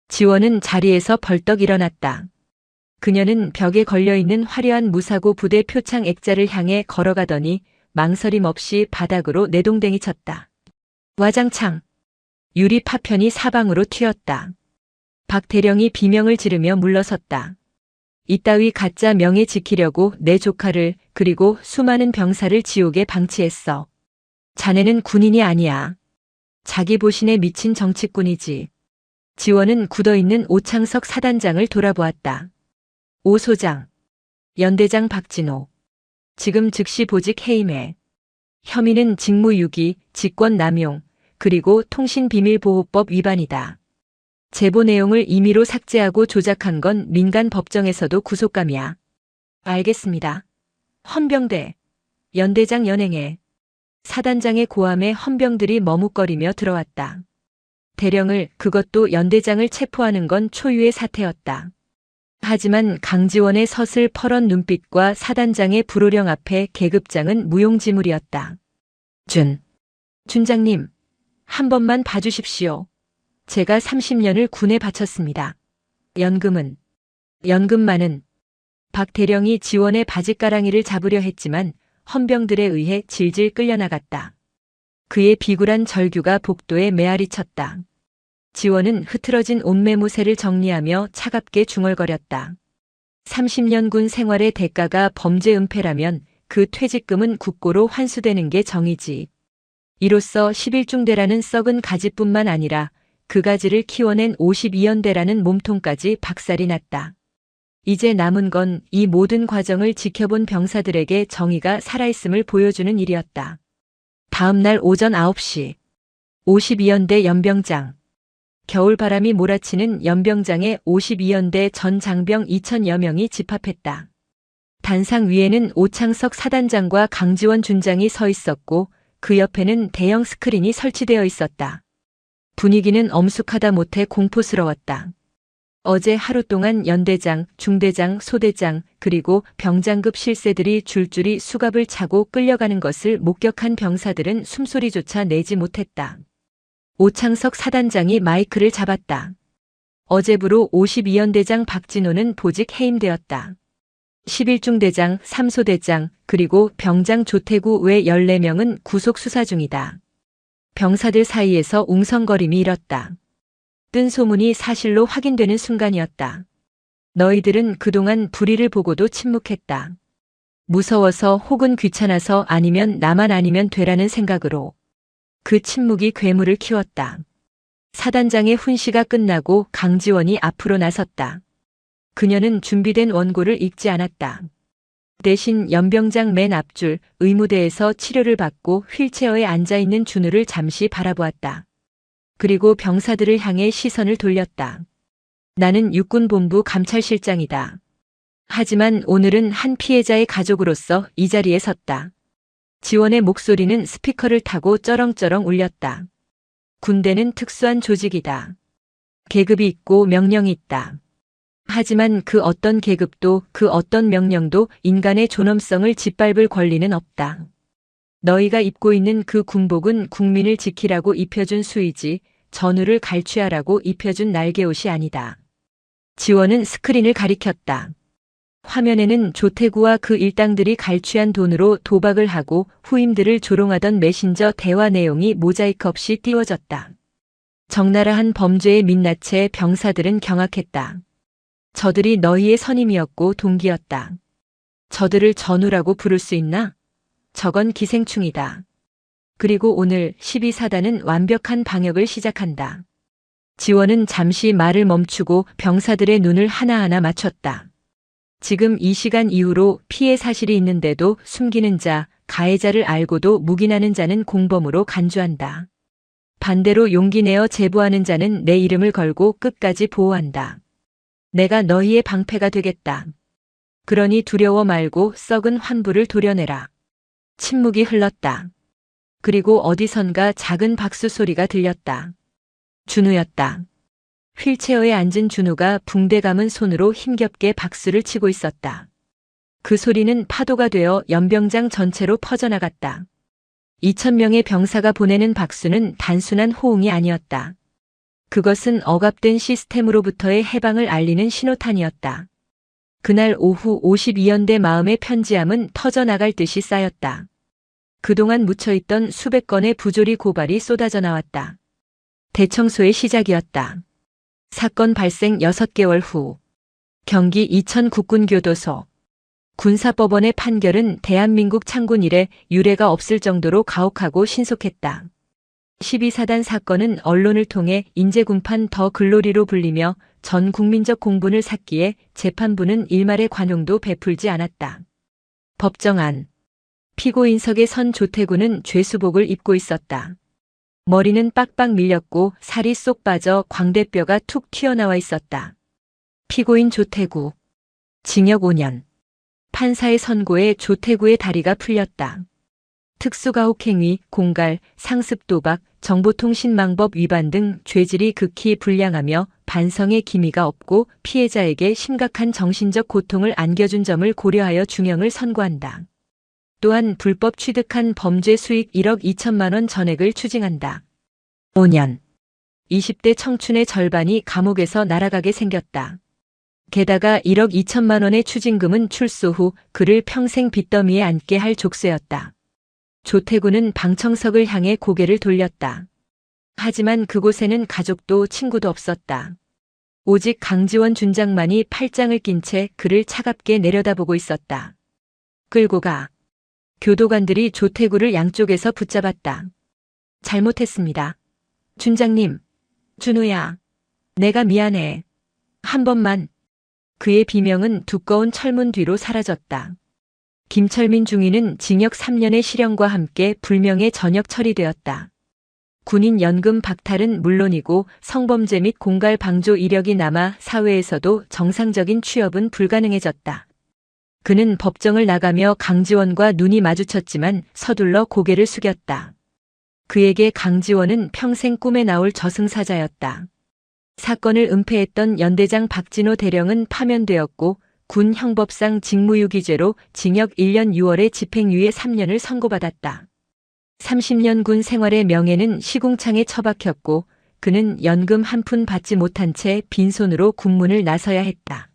지원은 자리에서 벌떡 일어났다. 그녀는 벽에 걸려있는 화려한 무사고 부대 표창 액자를 향해 걸어가더니 망설임 없이 바닥으로 내동댕이 쳤다. 와장창. 유리 파편이 사방으로 튀었다. 박 대령이 비명을 지르며 물러섰다. 이따위 가짜 명예 지키려고 내 조카를 그리고 수많은 병사를 지옥에 방치했어. 자네는 군인이 아니야. 자기 보신에 미친 정치꾼이지. 지원은 굳어있는 오창석 사단장을 돌아보았다. 오 소장. 연대장 박진호. 지금 즉시 보직 해임해. 혐의는 직무유기, 직권남용, 그리고 통신비밀보호법 위반이다. 제보 내용을 임의로 삭제하고 조작한 건 민간 법정에서도 구속감이야. 알겠습니다. 헌병대. 연대장 연행해. 사단장의 고함에 헌병들이 머뭇거리며 들어왔다. 대령을, 그것도 연대장을 체포하는 건 초유의 사태였다. 하지만 강지원의 서슬퍼런 눈빛과 사단장의 불호령 앞에 계급장은 무용지물이었다. 준장님, 한 번만 봐주십시오. 제가 30년을 군에 바쳤습니다. 연금만은 박 대령이 지원의 바짓가랑이를 잡으려 했지만 헌병들에 의해 질질 끌려나갔다. 그의 비굴한 절규가 복도에 메아리 쳤다. 지원은 흐트러진 옷매무새를 정리하며 차갑게 중얼거렸다. 30년 군 생활의 대가가 범죄 은폐라면 그 퇴직금은 국고로 환수되는 게 정이지. 이로써 11중대라는 썩은 가지뿐만 아니라 그 가지를 키워낸 52연대라는 몸통까지 박살이 났다. 이제 남은 건 이 모든 과정을 지켜본 병사들에게 정의가 살아있음을 보여주는 일이었다. 다음 날 오전 9시 52연대 연병장. 겨울바람이 몰아치는 연병장에 52연대 전 장병 2000여 명이 집합했다. 단상 위에는 오창석 사단장과 강지원 준장이 서 있었고 그 옆에는 대형 스크린이 설치되어 있었다. 분위기는 엄숙하다 못해 공포스러웠다. 어제 하루 동안 연대장, 중대장, 소대장, 그리고 병장급 실세들이 줄줄이 수갑을 차고 끌려가는 것을 목격한 병사들은 숨소리조차 내지 못했다. 오창석 사단장이 마이크를 잡았다. 어제부로 52연대장 박진호는 보직 해임되었다. 11중대장, 3소대장, 그리고 병장 조태구 외 14명은 구속 수사 중이다. 병사들 사이에서 웅성거림이 일었다. 뜬 소문이 사실로 확인되는 순간이었다. 너희들은 그동안 불의를 보고도 침묵했다. 무서워서 혹은 귀찮아서 아니면 나만 아니면 되라는 생각으로. 그 침묵이 괴물을 키웠다. 사단장의 훈시가 끝나고 강지원이 앞으로 나섰다. 그녀는 준비된 원고를 읽지 않았다. 대신 연병장 맨 앞줄 의무대에서 치료를 받고 휠체어에 앉아있는 준우를 잠시 바라보았다. 그리고 병사들을 향해 시선을 돌렸다. 나는 육군본부 감찰실장이다. 하지만 오늘은 한 피해자의 가족으로서 이 자리에 섰다. 지원의 목소리는 스피커를 타고 쩌렁쩌렁 울렸다. 군대는 특수한 조직이다. 계급이 있고 명령이 있다. 하지만 그 어떤 계급도 그 어떤 명령도 인간의 존엄성을 짓밟을 권리는 없다. 너희가 입고 있는 그 군복은 국민을 지키라고 입혀준 수의지 전우를 갈취하라고 입혀준 날개옷이 아니다. 지원은 스크린을 가리켰다. 화면에는 조태구와 그 일당들이 갈취한 돈으로 도박을 하고 후임들을 조롱하던 메신저 대화 내용이 모자이크 없이 띄워졌다. 적나라한 범죄의 민낯에 병사들은 경악했다. 저들이 너희의 선임이었고 동기였다. 저들을 전우라고 부를 수 있나? 저건 기생충이다. 그리고 오늘 12사단은 완벽한 방역을 시작한다. 지원은 잠시 말을 멈추고 병사들의 눈을 하나하나 맞췄다. 지금 이 시간 이후로 피해 사실이 있는데도 숨기는 자, 가해자를 알고도 묵인하는 자는 공범으로 간주한다. 반대로 용기 내어 제보하는 자는 내 이름을 걸고 끝까지 보호한다. 내가 너희의 방패가 되겠다. 그러니 두려워 말고 썩은 환부를 도려내라. 침묵이 흘렀다. 그리고 어디선가 작은 박수 소리가 들렸다. 준우였다. 휠체어에 앉은 준우가 붕대 감은 손으로 힘겹게 박수를 치고 있었다. 그 소리는 파도가 되어 연병장 전체로 퍼져나갔다. 2000명의 병사가 보내는 박수는 단순한 호응이 아니었다. 그것은 억압된 시스템으로부터의 해방을 알리는 신호탄이었다. 그날 오후 52연대 마음의 편지함은 터져나갈 듯이 쌓였다. 그동안 묻혀있던 수백 건의 부조리 고발이 쏟아져 나왔다. 대청소의 시작이었다. 사건 발생 6개월 후 경기 이천 국군교도소. 군사법원의 판결은 대한민국 창군 이래 유례가 없을 정도로 가혹하고 신속했다. 12사단 사건은 언론을 통해 인재군판 더 글로리로 불리며 전 국민적 공분을 샀기에 재판부는 일말의 관용도 베풀지 않았다. 법정안. 피고인석에 선 조태구는 죄수복을 입고 있었다. 머리는 빡빡 밀렸고 살이 쏙 빠져 광대뼈가 툭 튀어나와 있었다. 피고인 조태구. 징역 5년. 판사의 선고에 조태구의 다리가 풀렸다. 특수가혹행위, 공갈, 상습도박, 정보통신망법 위반 등 죄질이 극히 불량하며 반성의 기미가 없고 피해자에게 심각한 정신적 고통을 안겨준 점을 고려하여 중형을 선고한다. 또한 불법 취득한 범죄 수익 1억 2천만 원 전액을 추징한다. 5년. 20대 청춘의 절반이 감옥에서 날아가게 생겼다. 게다가 1억 2천만 원의 추징금은 출소 후 그를 평생 빚더미에 앉게 할 족쇄였다. 조태구는 방청석을 향해 고개를 돌렸다. 하지만 그곳에는 가족도 친구도 없었다. 오직 강지원 준장만이 팔짱을 낀 채 그를 차갑게 내려다보고 있었다. 끌고 가. 교도관들이 조태구를 양쪽에서 붙잡았다. 잘못했습니다. 준장님. 준우야. 내가 미안해. 한 번만. 그의 비명은 두꺼운 철문 뒤로 사라졌다. 김철민 중위는 징역 3년의 실형과 함께 불명예 전역 처리되었다. 군인 연금 박탈은 물론이고 성범죄 및 공갈 방조 이력이 남아 사회에서도 정상적인 취업은 불가능해졌다. 그는 법정을 나가며 강지원과 눈이 마주쳤지만 서둘러 고개를 숙였다. 그에게 강지원은 평생 꿈에 나올 저승사자였다. 사건을 은폐했던 연대장 박진호 대령은 파면되었고 군 형법상 직무유기죄로 징역 1년 6월에 집행유예 3년을 선고받았다. 30년 군 생활의 명예는 시궁창에 처박혔고 그는 연금 한 푼 받지 못한 채 빈손으로 군문을 나서야 했다.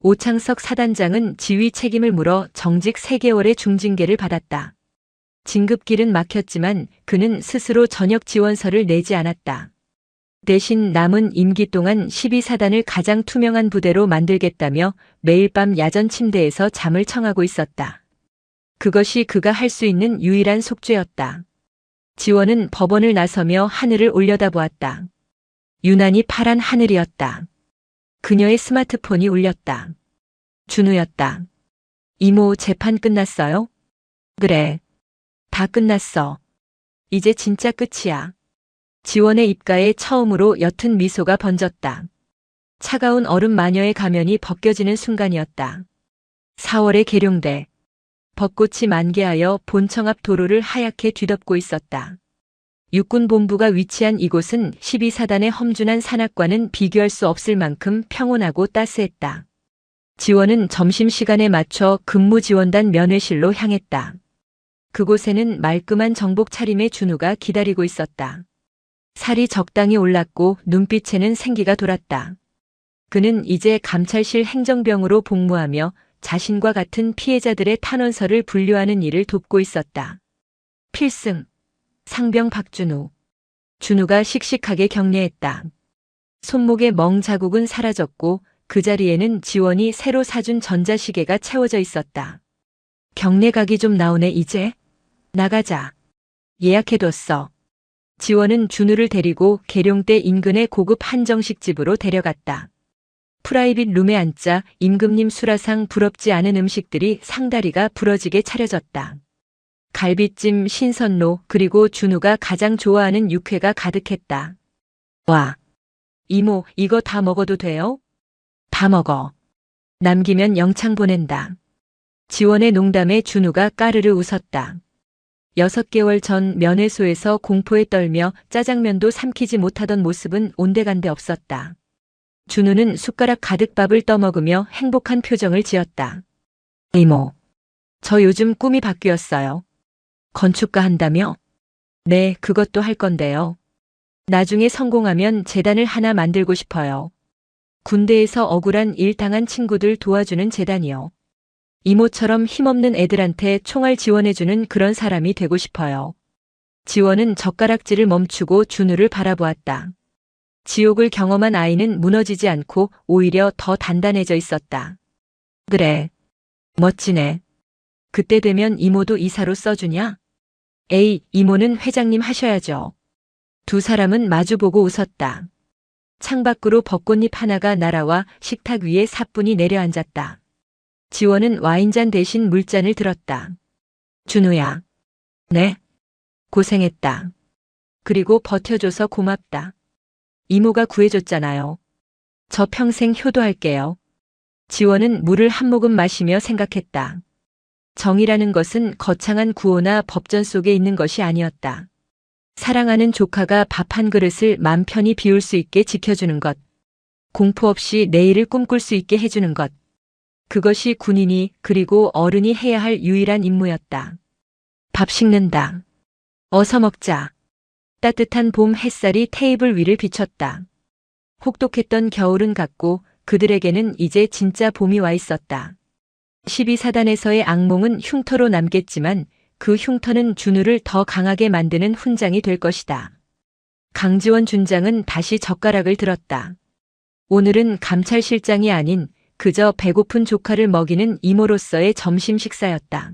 오창석 사단장은 지휘 책임을 물어 정직 3개월의 중징계를 받았다. 진급길은 막혔지만 그는 스스로 전역 지원서를 내지 않았다. 대신 남은 임기 동안 12사단을 가장 투명한 부대로 만들겠다며 매일 밤 야전 침대에서 잠을 청하고 있었다. 그것이 그가 할 수 있는 유일한 속죄였다. 지원은 법원을 나서며 하늘을 올려다보았다. 유난히 파란 하늘이었다. 그녀의 스마트폰이 울렸다. 준우였다. 이모 재판 끝났어요? 그래. 다 끝났어. 이제 진짜 끝이야. 지원의 입가에 처음으로 옅은 미소가 번졌다. 차가운 얼음 마녀의 가면이 벗겨지는 순간이었다. 4월의 계룡대. 벚꽃이 만개하여 본청 앞 도로를 하얗게 뒤덮고 있었다. 육군본부가 위치한 이곳은 12사단의 험준한 산악과는 비교할 수 없을 만큼 평온하고 따스했다. 지원은 점심시간에 맞춰 근무지원단 면회실로 향했다. 그곳에는 말끔한 정복 차림의 준우가 기다리고 있었다. 살이 적당히 올랐고 눈빛에는 생기가 돌았다. 그는 이제 감찰실 행정병으로 복무하며 자신과 같은 피해자들의 탄원서를 분류하는 일을 돕고 있었다. 필승. 상병 박준우. 준우가 씩씩하게 격려했다. 손목의 멍 자국은 사라졌고 그 자리에는 지원이 새로 사준 전자시계가 채워져 있었다. 경례각이 좀 나오네 이제. 나가자. 예약해뒀어. 지원은 준우를 데리고 계룡대 인근의 고급 한정식 집으로 데려갔다. 프라이빗 룸에 앉자 임금님 수라상 부럽지 않은 음식들이 상다리가 부러지게 차려졌다. 갈비찜, 신선로, 그리고 준우가 가장 좋아하는 육회가 가득했다. 와. 이모, 이거 다 먹어도 돼요? 다 먹어. 남기면 영창 보낸다. 지원의 농담에 준우가 까르르 웃었다. 6개월 전 면회소에서 공포에 떨며 짜장면도 삼키지 못하던 모습은 온데간데 없었다. 준우는 숟가락 가득 밥을 떠먹으며 행복한 표정을 지었다. 이모, 저 요즘 꿈이 바뀌었어요. 건축가 한다며? 네, 그것도 할 건데요. 나중에 성공하면 재단을 하나 만들고 싶어요. 군대에서 억울한 일 당한 친구들 도와주는 재단이요. 이모처럼 힘없는 애들한테 총알 지원해주는 그런 사람이 되고 싶어요. 지원은 젓가락질을 멈추고 준우를 바라보았다. 지옥을 경험한 아이는 무너지지 않고 오히려 더 단단해져 있었다. 그래. 멋지네. 그때 되면 이모도 이사로 써주냐? 에이, 이모는 회장님 하셔야죠. 두 사람은 마주보고 웃었다. 창밖으로 벚꽃잎 하나가 날아와 식탁 위에 사뿐히 내려앉았다. 지원은 와인잔 대신 물잔을 들었다. 준우야. 네. 고생했다. 그리고 버텨줘서 고맙다. 이모가 구해줬잖아요. 저 평생 효도할게요. 지원은 물을 한 모금 마시며 생각했다. 정이라는 것은 거창한 구호나 법전 속에 있는 것이 아니었다. 사랑하는 조카가 밥 한 그릇을 맘 편히 비울 수 있게 지켜주는 것. 공포 없이 내일을 꿈꿀 수 있게 해주는 것. 그것이 군인이 그리고 어른이 해야 할 유일한 임무였다. 밥 식는다. 어서 먹자. 따뜻한 봄 햇살이 테이블 위를 비췄다. 혹독했던 겨울은 갔고 그들에게는 이제 진짜 봄이 와 있었다. 12사단에서의 악몽은 흉터로 남겠지만 그 흉터는 준우를 더 강하게 만드는 훈장이 될 것이다. 강지원 준장은 다시 젓가락을 들었다. 오늘은 감찰실장이 아닌 그저 배고픈 조카를 먹이는 이모로서의 점심 식사였다.